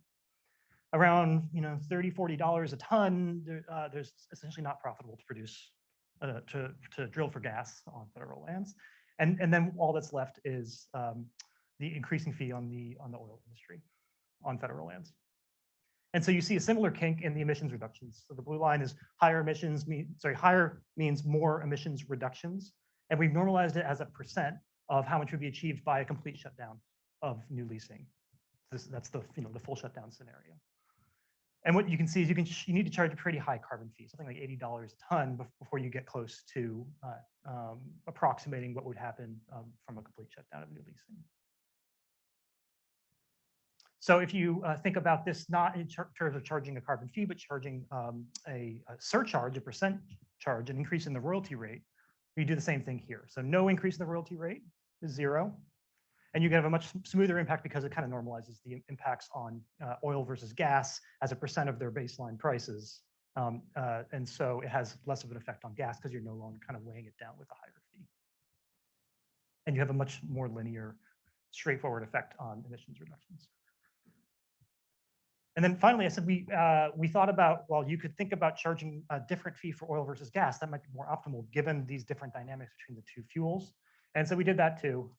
Around $30, $40 a ton, there's essentially not profitable to produce, to drill for gas on federal lands. And then all that's left is the increasing fee on the oil industry on federal lands. And so you see a similar kink in the emissions reductions. So the blue line is higher emissions, higher means more emissions reductions. And we've normalized it as a percent of how much would be achieved by a complete shutdown of new leasing. That's the full shutdown scenario. And what you can see is you need to charge a pretty high carbon fee, something like $80 a ton before you get close to approximating what would happen from a complete shutdown of new leasing. So if you think about this not in terms of charging a carbon fee, but charging a surcharge, a percent charge, an increase in the royalty rate, we do the same thing here. So no increase in the royalty rate is 0. And you can have a much smoother impact because it kind of normalizes the impacts on oil versus gas as a percent of their baseline prices And so it has less of an effect on gas because you're no longer kind of weighing it down with a higher fee. And you have a much more linear, straightforward effect on emissions reductions. And then finally, I said we thought about, well, you could think about charging a different fee for oil versus gas. That might be more optimal given these different dynamics between the two fuels. And so we did that too.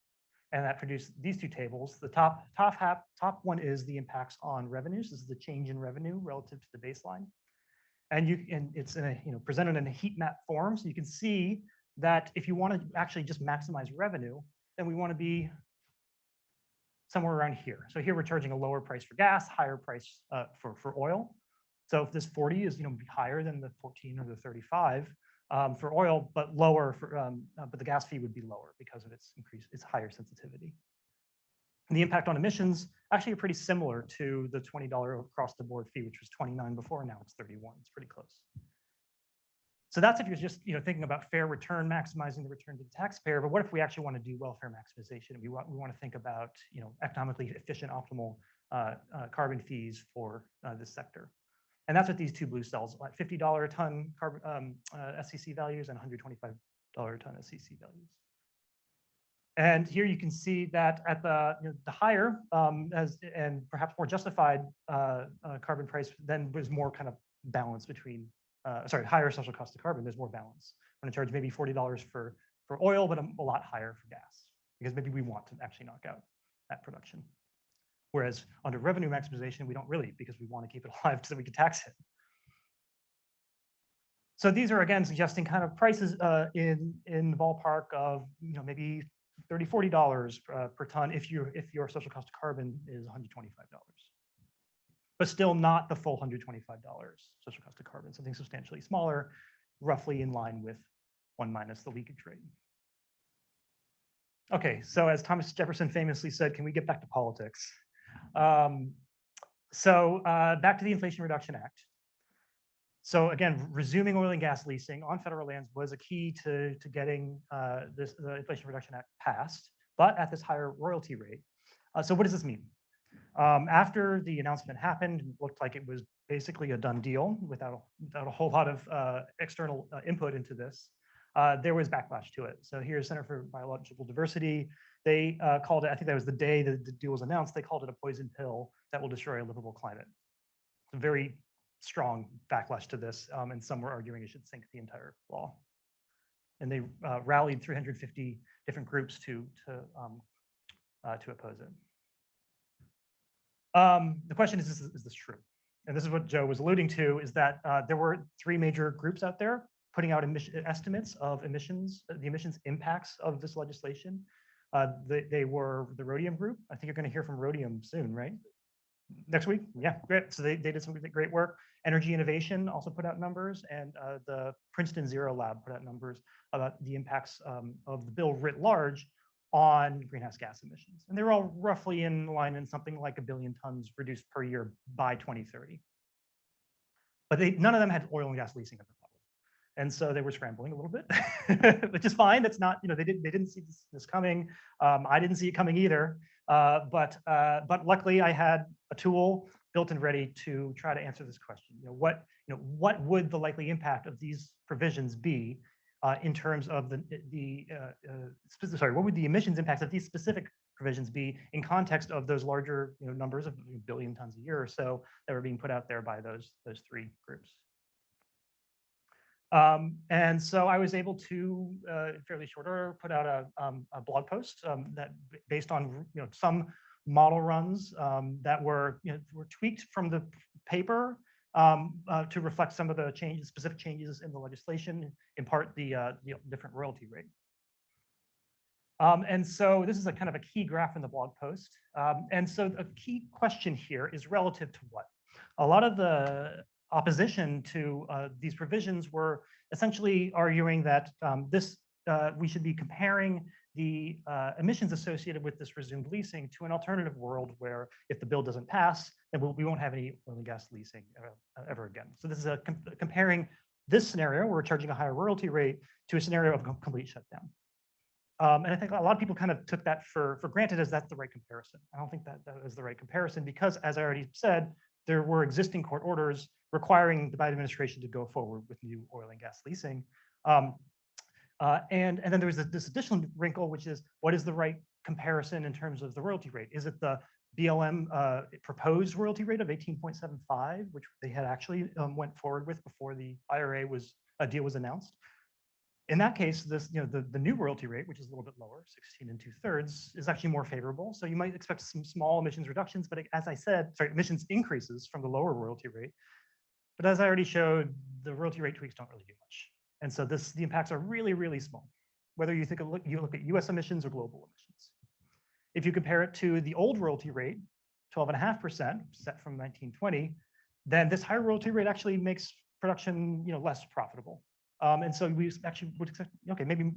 And that produced these two tables. The top one is the impacts on revenues. This is the change in revenue relative to the baseline. And it's in a, presented in a heat map form. So you can see that if you want to actually just maximize revenue, then we want to be somewhere around here. So here we're charging a lower price for gas, higher price for oil. So if this 40 is higher than the 14 or the 35 for oil, but lower for but the gas fee would be lower because of its higher sensitivity. And the impact on emissions actually are pretty similar to the $20 across the board fee, which was 29 before, now it's 31. It's pretty close. So that's if you're just thinking about fair return, maximizing the return to the taxpayer. But what if we actually want to do welfare maximization? We want to think about economically efficient, optimal carbon fees for this sector. And that's what these two blue cells, like $50 a ton carbon SCC values and $125 a ton SCC values. And here you can see that at the higher and perhaps more justified carbon price, then there's more kind of balance between, higher social cost of carbon, there's more balance. I'm gonna charge maybe $40 for oil, but a lot higher for gas, because maybe we want to actually knock out that production. Whereas under revenue maximization, we don't really, because we want to keep it alive so we can tax it. So these are, again, suggesting kind of prices in the ballpark of maybe $30, $40 per ton if your social cost of carbon is $125. But still not the full $125 social cost of carbon, something substantially smaller, roughly in line with 1 minus the leakage rate. Okay, so as Thomas Jefferson famously said, can we get back to politics? Back to the Inflation Reduction Act. So again, resuming oil and gas leasing on federal lands was a key to getting the Inflation Reduction Act passed, but at this higher royalty rate. So what does this mean? After the announcement happened, it looked like it was basically a done deal without a whole lot of external input into this. There was backlash to it. So here's Center for Biological Diversity. They called it, I think that was the day that the deal was announced, they called it a poison pill that will destroy a livable climate. It's a very strong backlash to this, and some were arguing it should sink the entire law. And they rallied 350 different groups to oppose it. The question is this true? And this is what Joe was alluding to, is that there were 3 major groups out there putting out estimates of emissions, the emissions impacts of this legislation. They were the Rhodium group. I think you're going to hear from Rhodium soon, right? Next week? Yeah, great. So they did some great work. Energy Innovation also put out numbers, and the Princeton Zero Lab put out numbers about the impacts of the bill writ large on greenhouse gas emissions. And they're all roughly in line in something like 1 billion tons reduced per year by 2030. But none of them had oil and gas leasing at the level. And so they were scrambling a little bit, which is fine. It's not, they didn't see this coming. I didn't see it coming either. But luckily I had a tool built and ready to try to answer this question. What would the likely impact of these provisions be in terms of what would the emissions impacts of these specific provisions be in context of those larger numbers of 1 billion tons a year or so that were being put out there by those 3 groups. And so I was able to, in fairly short order, put out a blog post that based on some model runs that were tweaked from the paper to reflect some of the specific changes in the legislation, in part the different royalty rate. And so this is a kind of a key graph in the blog post. And so a key question here is relative to what? A lot of the opposition to these provisions were essentially arguing that we should be comparing the emissions associated with this resumed leasing to an alternative world where if the bill doesn't pass, then we won't have any oil and gas leasing ever again. So this is comparing this scenario where we're charging a higher royalty rate to a scenario of complete shutdown. And I think a lot of people kind of took that for granted as that's the right comparison. I don't think that is the right comparison because, as I already said, there were existing court orders requiring the Biden administration to go forward with new oil and gas leasing. And then there was this additional wrinkle, which is what is the right comparison in terms of the royalty rate? Is it the BLM proposed royalty rate of 18.75, which they had actually went forward with before the IRA deal was announced? In that case, this, the new royalty rate, which is a little bit lower, 16 2/3, is actually more favorable. So you might expect some small emissions reductions, but as I said, emissions increases from the lower royalty rate. But as I already showed, the royalty rate tweaks don't really do much. And so the impacts are really, really small, whether you look at US emissions or global emissions. If you compare it to the old royalty rate, 12.5%, set from 1920, then this higher royalty rate actually makes production less profitable. And so we actually would expect, okay, maybe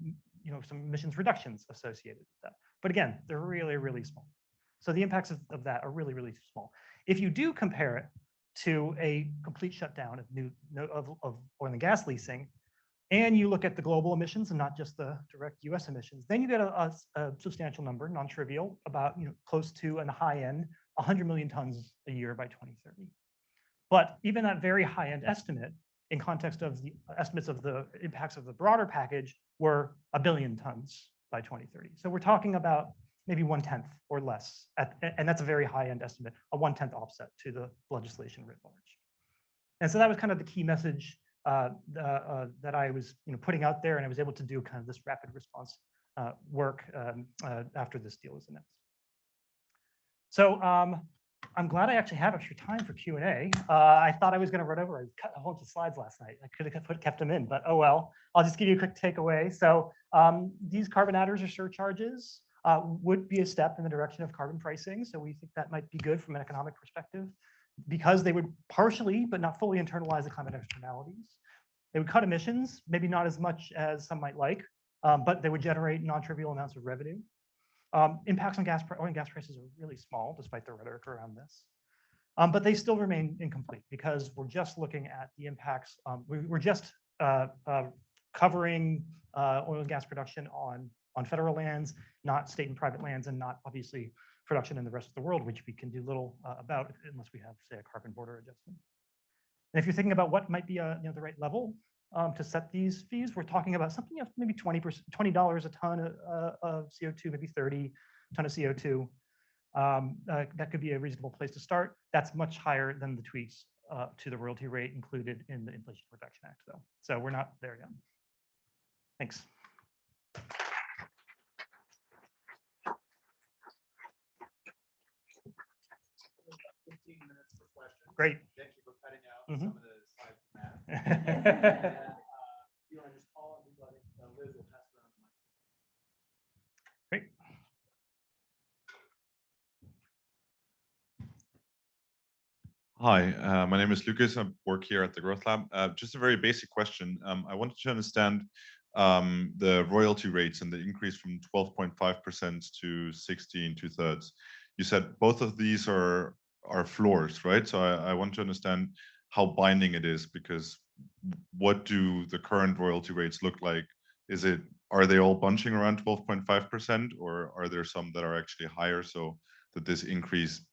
some emissions reductions associated with that. But again, they're really, really small. So the impacts of that are really, really small. If you do compare it to a complete shutdown of oil and gas leasing, and you look at the global emissions and not just the direct US emissions, then you get a substantial number, non-trivial, about close to, on the high end, 100 million tons a year by 2030. But even that very high-end estimate, in context of the estimates of the impacts of the broader package, were 1 billion tons by 2030. So we're talking about maybe 1/10 or less, and that's a very high-end estimate, a 1/10 offset to the legislation writ large. And so that was kind of the key message that I was putting out there, and I was able to do kind of this rapid response work after this deal was announced. So I'm glad I actually have extra time for Q&A. I thought I was going to run over. I cut a bunch of slides last night. I could have kept them in, but oh well. I'll just give you a quick takeaway. So these carbon adders or surcharges would be a step in the direction of carbon pricing. So we think that might be good from an economic perspective, because they would partially, but not fully, internalize the climate externalities. They would cut emissions, maybe not as much as some might like, but they would generate non-trivial amounts of revenue. Impacts on oil and gas prices are really small, despite the rhetoric around this. But they still remain incomplete, because we're just looking at the impacts. We're just covering oil and gas production on federal lands, not state and private lands, and not obviously production in the rest of the world, which we can do little about unless we have, say, a carbon border adjustment. And if you're thinking about what might be the right level to set these fees, we're talking about something maybe $20 a ton of CO2, maybe 30 a ton of CO2. That could be a reasonable place to start. That's much higher than the tweaks to the royalty rate included in the Inflation Reduction Act, though. So we're not there yet. Thanks. Great. Thank you for cutting out some of the slides from that. You want to just call and Liz will pass around the mic. Great. Hi, my name is Lucas. I work here at the Growth Lab. Just a very basic question. I wanted to understand the royalty rates and the increase from 12.5% to 16 2/3. You said both of these are floors, right? So I want to understand how binding it is, because what do the current royalty rates look like? Are they all bunching around 12.5%, or are there some that are actually higher, so that this increase,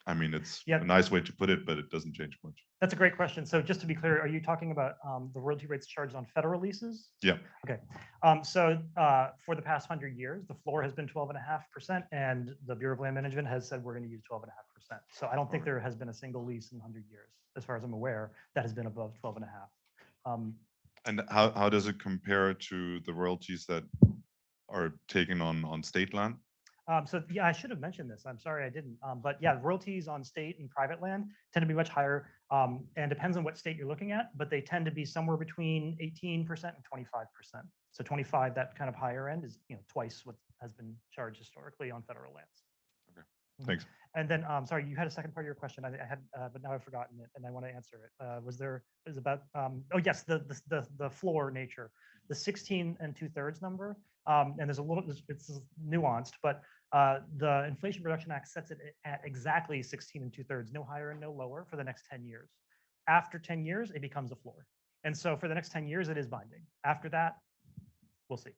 I mean, it's a nice way to put it, but it doesn't change much. That's a great question. So just to be clear, are you talking about the royalty rates charged on federal leases? Yeah. Okay. So for the past 100 years, the floor has been 12.5%, and the Bureau of Land Management has said we're going to use 12.5%. So I don't think there has been a single lease in 100 years, as far as I'm aware, that has been above 12.5. And how does it compare to the royalties that are taken on state land? So yeah, I should have mentioned this. I'm sorry I didn't. But yeah, royalties on state and private land tend to be much higher, and depends on what state you're looking at, but they tend to be somewhere between 18% and 25%. So 25, that kind of higher end, is twice what has been charged historically on federal lands. Okay, thanks. And then, sorry, you had a second part of your question. I had, but now I've forgotten it, and I want to answer it. Is about? Oh yes, the floor nature, the 16 2/3 number. And there's a little, it's nuanced, but the Inflation Reduction Act sets it at exactly 16 2/3, no higher and no lower, for the next 10 years. After 10 years, it becomes a floor. And so for the next 10 years, it is binding. After that, we'll see.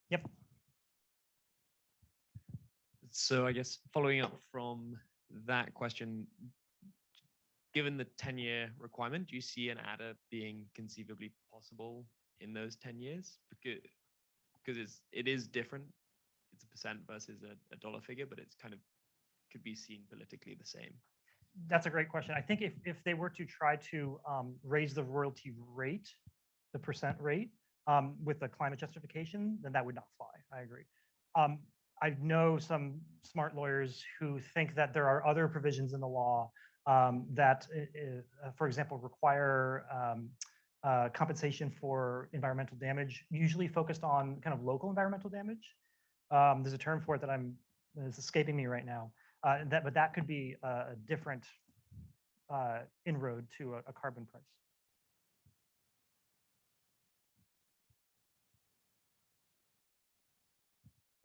Yep. So I guess following up from that question, given the 10-year requirement, do you see an adder being conceivably possible in those 10 years? Because it is different. It's a percent versus a dollar figure, but it's kind of could be seen politically the same. That's a great question. I think if they were to try to raise the royalty rate, the percent rate, with the climate justification, then that would not fly. I agree. I know some smart lawyers who think that there are other provisions in the law that, for example, require compensation for environmental damage, usually focused on kind of local environmental damage. There's a term for it that it's escaping me right now. But that could be a different inroad to a carbon price.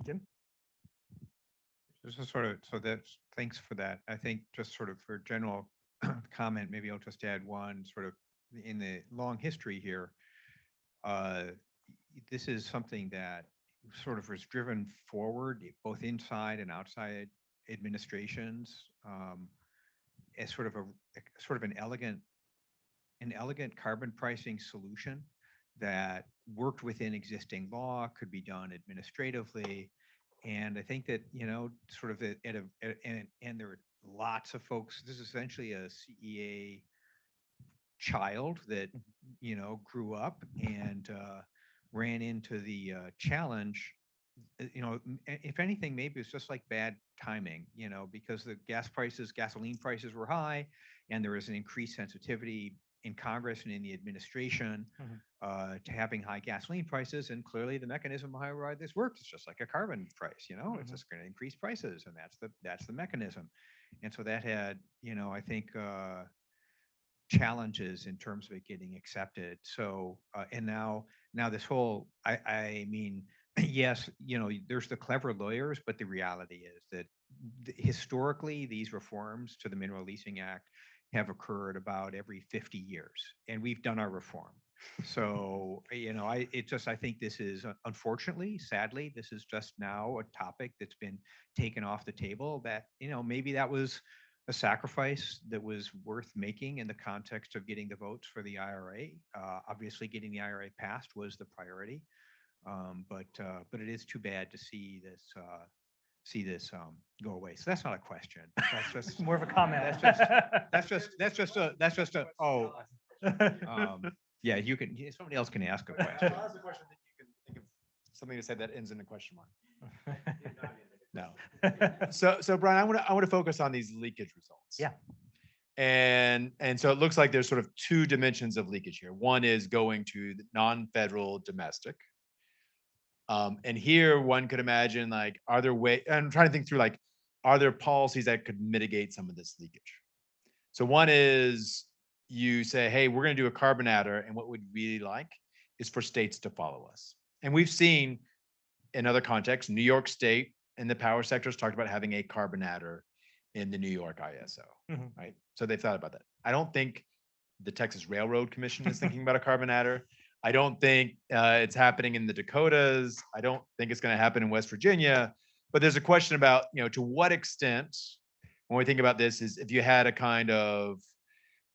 Jim? Just a thanks for that. I think just sort of for general comment, maybe I'll just add one sort of in the long history here. This is something that sort of was driven forward both inside and outside administrations as sort of an elegant carbon pricing solution that worked within existing law, could be done administratively. And I think that, sort of and there are lots of folks, this is essentially a CEA child that, grew up and ran into the challenge. If anything, maybe it's just like bad timing, because the gasoline prices were high, and there was an increased sensitivity in Congress and in the administration to having high gasoline prices. And clearly the mechanism behind why this works is just like a carbon price, it's just going to increase prices, and that's the mechanism. And so that had, I think, challenges in terms of it getting accepted. So, and now this whole, I mean, yes, there's the clever lawyers, but the reality is that historically these reforms to the Mineral Leasing Act have occurred about every 50 years, and we've done our reform. So, I think this is, unfortunately, sadly, this is just now a topic that's been taken off the table that, maybe that was a sacrifice that was worth making in the context of getting the votes for the IRA. Obviously, getting the IRA passed was the priority, but it is too bad to see this go away. So that's not a question. That's just more of a comment. That's just a yeah. You can. Somebody else can ask a question. That's a question that you can think of something to say that ends in a question mark. No. So Brian, I want to focus on these leakage results. Yeah. And so it looks like there's sort of two dimensions of leakage here. One is going to the non-federal domestic. And here one could imagine, like, are there I'm trying to think through, like, are there policies that could mitigate some of this leakage? So one is you say, hey, we're going to do a carbon adder, and what we'd really like is for states to follow us. And we've seen in other contexts, New York State and the power sector has talked about having a carbon adder in the New York ISO, right? So they've thought about that. I don't think the Texas Railroad Commission is thinking about a carbon adder. I don't think it's happening in the Dakotas. I don't think it's going to happen in West Virginia. But there's a question about, to what extent, when we think about this, is if you had a kind of,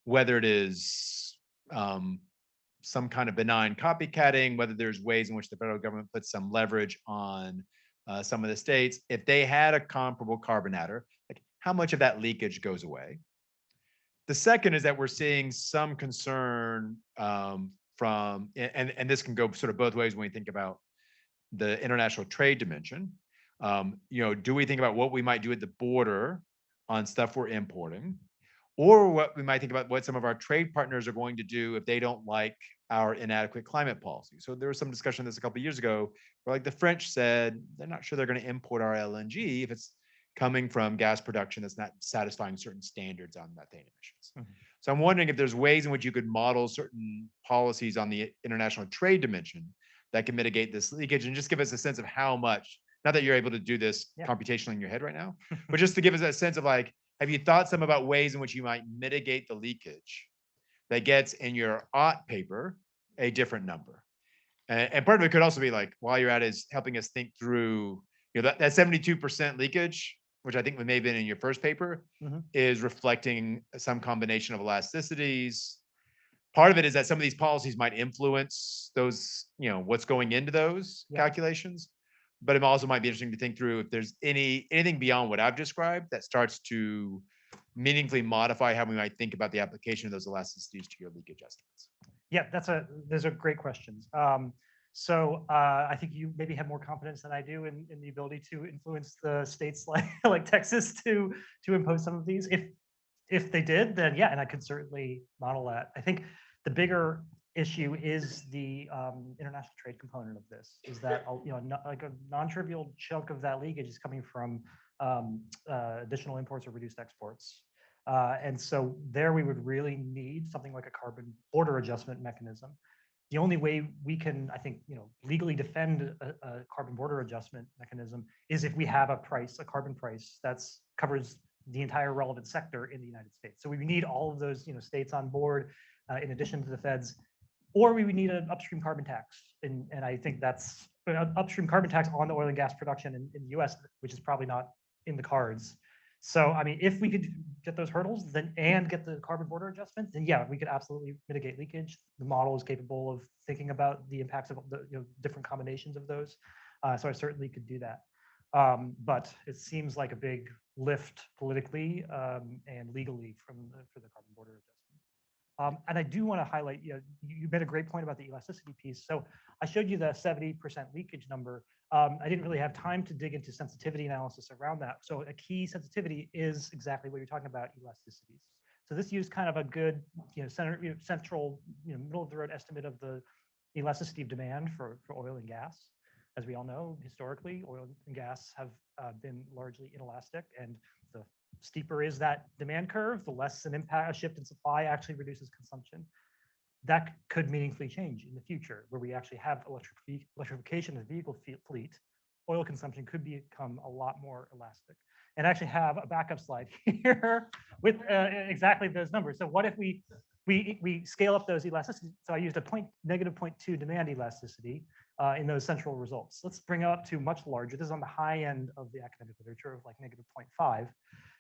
whether it is some kind of benign copycatting, whether there's ways in which the federal government puts some leverage on some of the states, if they had a comparable carbon adder, like, how much of that leakage goes away? The second is that we're seeing some concern from, and this can go sort of both ways when we think about the international trade dimension. Do we think about what we might do at the border on stuff we're importing, or what we might think about what some of our trade partners are going to do if they don't like our inadequate climate policy? So there was some discussion on this a couple of years ago, where, like, the French said they're not sure they're going to import our LNG if it's coming from gas production that's not satisfying certain standards on methane emissions. So I'm wondering if there's ways in which you could model certain policies on the international trade dimension that can mitigate this leakage, and just give us a sense of how much, not that you're able to do this computationally in your head right now, but just to give us a sense of, like, have you thought some about ways in which you might mitigate the leakage that gets in your OT paper a different number? And part of it could also be, like, while you're at it, is helping us think through, that 72% leakage. which I think may have been in your first paper, Mhm. is reflecting some combination of elasticities. Part of it is that some of these policies might influence those, what's going into those Yeah. calculations. But it also might be interesting to think through if there's anything beyond what I've described that starts to meaningfully modify how we might think about the application of those elasticities to your leakage estimates. Yeah, those are great questions. I think you maybe have more confidence than I do in the ability to influence the states like Texas to impose some of these. If they did, then yeah, and I could certainly model that. I think the bigger issue is the international trade component of this. Is that like a non-trivial chunk of that leakage is coming from additional imports or reduced exports. And so there we would really need something like a carbon border adjustment mechanism. The only way we can, I think, legally defend a carbon border adjustment mechanism is if we have a carbon price that's covers the entire relevant sector in the United States. So we need all of those, states on board in addition to the feds, or we would need an upstream carbon tax. And I think that's an upstream carbon tax on the oil and gas production in the US, which is probably not in the cards. So, I mean, if we could get those hurdles and get the carbon border adjustment, then yeah, we could absolutely mitigate leakage. The model is capable of thinking about the impacts of the different combinations of those. So I certainly could do that. But it seems like a big lift politically and legally for the carbon border adjustment. And I do want to highlight, you made a great point about the elasticity piece. So I showed you the 70% leakage number. I didn't really have time to dig into sensitivity analysis around that. So a key sensitivity is exactly what you're talking about, elasticities. So this used kind of a good, central, middle of the road estimate of the elasticity of demand for oil and gas. As we all know, historically, oil and gas have been largely inelastic, and the steeper is that demand curve, the less an impact, a shift in supply actually reduces consumption. That could meaningfully change in the future, where we actually have electrification of the vehicle fleet. Oil consumption could become a lot more elastic. And I actually have a backup slide here with exactly those numbers. So what if we scale up those elasticities? So I used a negative 0.2 demand elasticity in those central results. Let's bring it up to much larger. This is on the high end of the academic literature of like negative 0.5.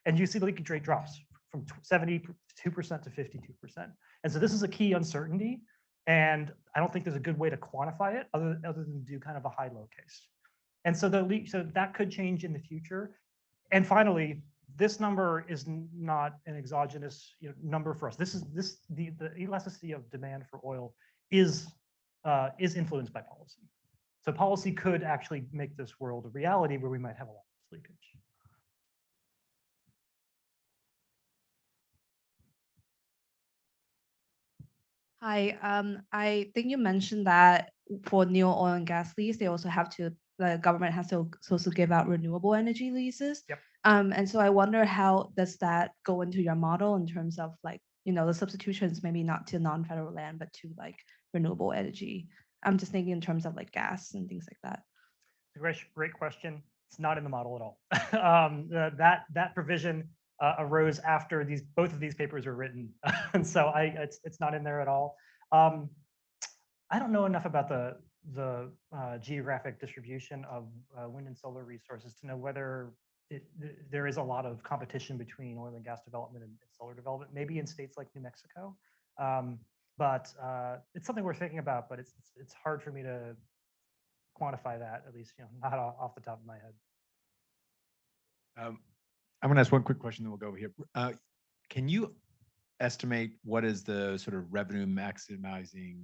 And you see the leakage rate drops from 72% to 52%. And so this is a key uncertainty. And I don't think there's a good way to quantify it other than do kind of a high-low case. And so so that could change in the future. And finally, this number is not an exogenous number for us. The elasticity of demand for oil is influenced by policy. So policy could actually make this world a reality where we might have a lot of leakage. Hi, I think you mentioned that for new oil and gas lease, they also have to, the government has to also give out renewable energy leases. Yep. And so I wonder, how does that go into your model in terms of like, the substitutions, maybe not to non-federal land, but to like renewable energy? I'm just thinking in terms of like gas and things like that. Great question. It's not in the model at all. That provision arose after both of these papers were written, and so it's not in there at all. I don't know enough about the geographic distribution of wind and solar resources to know whether there is a lot of competition between oil and gas development and solar development. Maybe in states like New Mexico, but it's something we're thinking about. But it's hard for me to quantify that, at least not off the top of my head. I'm going to ask one quick question, then we'll go over here. Can you estimate what is the sort of revenue maximizing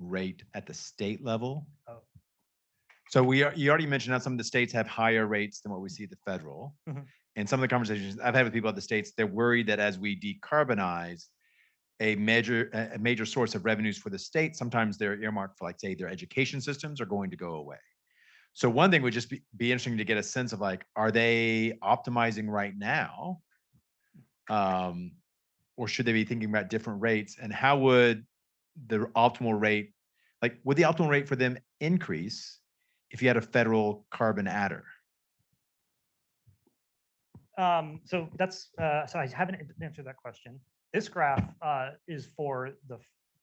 rate at the state level? Oh. So you already mentioned how some of the states have higher rates than what we see at the federal. Mm-hmm. And some of the conversations I've had with people at the states, they're worried that as we decarbonize, a major source of revenues for the state, sometimes they're earmarked for, like, say, their education systems are going to go away. So one thing would just be interesting to get a sense of, like, are they optimizing right now? Or should they be thinking about different rates? And how would the optimal rate, like, would the optimal rate for them increase if you had a federal carbon adder? So I haven't answered that question. This graph is for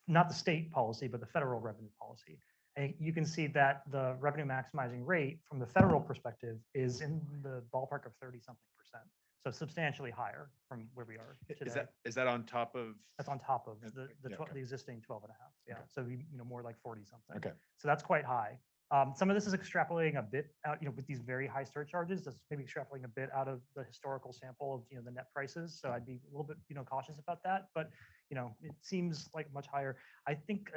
not the state policy, but the federal revenue policy. And you can see that the revenue maximizing rate from the federal perspective is in the ballpark of 30-something%. So substantially higher from where we are today. Is that on top of? That's on top of Yeah, okay. the existing 12 and a half. Yeah. Okay. So more like 40 something. Okay. So that's quite high. Some of this is extrapolating a bit out, with these very high surcharges. That's maybe extrapolating a bit out of the historical sample of, the net prices. So I'd be a little bit, cautious about that. But, it seems like much higher. I think,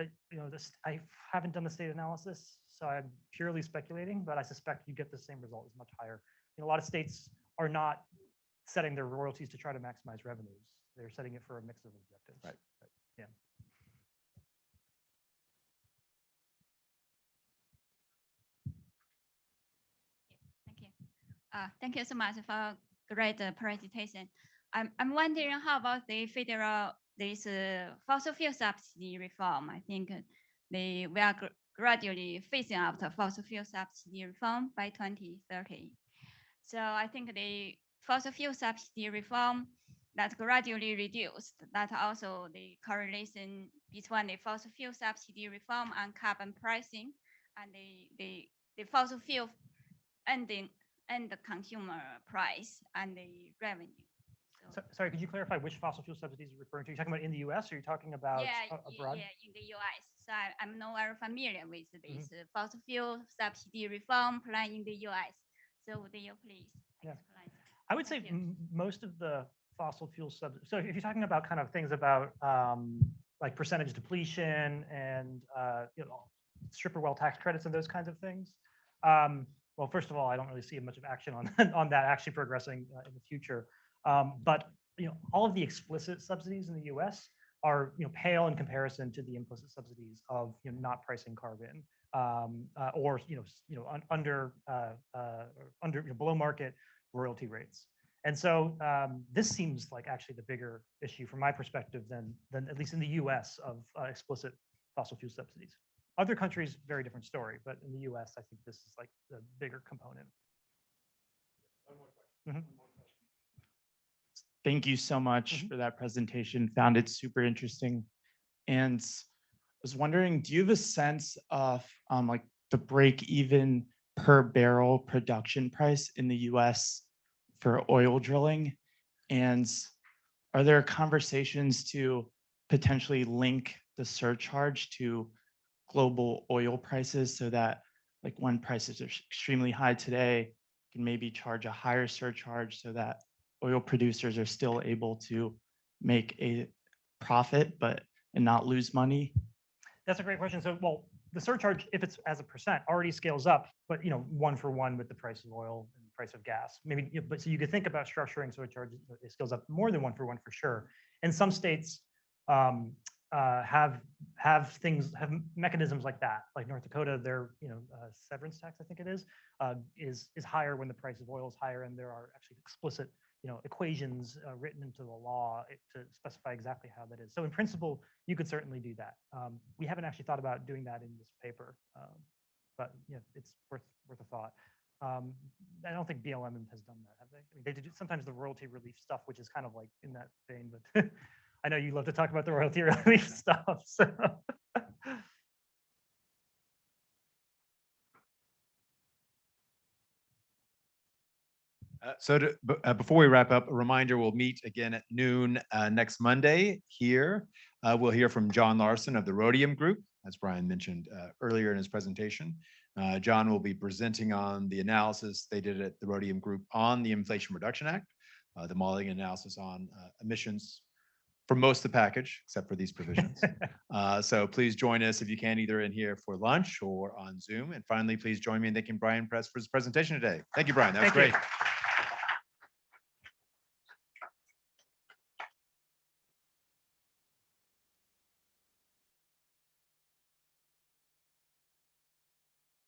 I haven't done the state analysis, so I'm purely speculating, but I suspect you get the same result, is much higher. A lot of states are not setting their royalties to try to maximize revenues. They're setting it for a mix of objectives. Right. Yeah. Thank you. Thank you so much for great presentation. I'm wondering how about the federal fossil fuel subsidy reform. I think we are gradually phasing out the fossil fuel subsidy reform by 2030. So I think the fossil fuel subsidy reform that gradually reduced, that also the correlation between the fossil fuel subsidy reform and carbon pricing and the fossil fuel and the consumer price and the revenue. So, sorry, could you clarify which fossil fuel subsidies you're referring to? Are you talking about in the US or are you talking about abroad? Yeah, in the US. So I'm not very familiar with this fossil fuel subsidy reform plan in the US. So would you please explain? I would say most of the fossil fuel subsidies. So if you're talking about kind of things about like percentage depletion and stripper well tax credits and those kinds of things. Well, first of all, I don't really see much of action on that actually progressing in the future. But all of the explicit subsidies in the U.S. are pale in comparison to the implicit subsidies of not pricing carbon or under below market royalty rates. And so this seems like actually the bigger issue from my perspective than at least in the U.S. of explicit fossil fuel subsidies. Other countries, very different story, but in the U.S., I think this is like the bigger component. One more question. Thank you so much for that presentation. Found it super interesting. And I was wondering, do you have a sense of like the break even per barrel production price in the US for oil drilling? And are there conversations to potentially link the surcharge to global oil prices so that like when prices are extremely high today, you can maybe charge a higher surcharge so that oil producers are still able to make a profit and not lose money? That's a great question. So, well, the surcharge, if it's as a percent, already scales up, but one for one with the price of oil and the price of gas. Maybe, but so you could think about structuring surcharges. It scales up more than one for one for sure. And some states have mechanisms like that. Like North Dakota, their severance tax, I think it is higher when the price of oil is higher, and there are actually explicit equations written into the law to specify exactly how that is. So in principle, you could certainly do that. We haven't actually thought about doing that in this paper, but it's worth a thought. I don't think BLM has done that, have they? I mean, they do sometimes the royalty relief stuff, which is kind of like in that vein, but I know you love to talk about the royalty relief stuff. So. Before we wrap up, a reminder, we'll meet again at noon next Monday here. We'll hear from John Larson of the Rhodium Group, as Brian mentioned earlier in his presentation. John will be presenting on the analysis they did at the Rhodium Group on the Inflation Reduction Act, the modeling analysis on emissions for most of the package, except for these provisions. So please join us if you can, either in here for lunch or on Zoom. And finally, please join me in thanking Brian Prest for his presentation today. Thank you, Brian. That was great.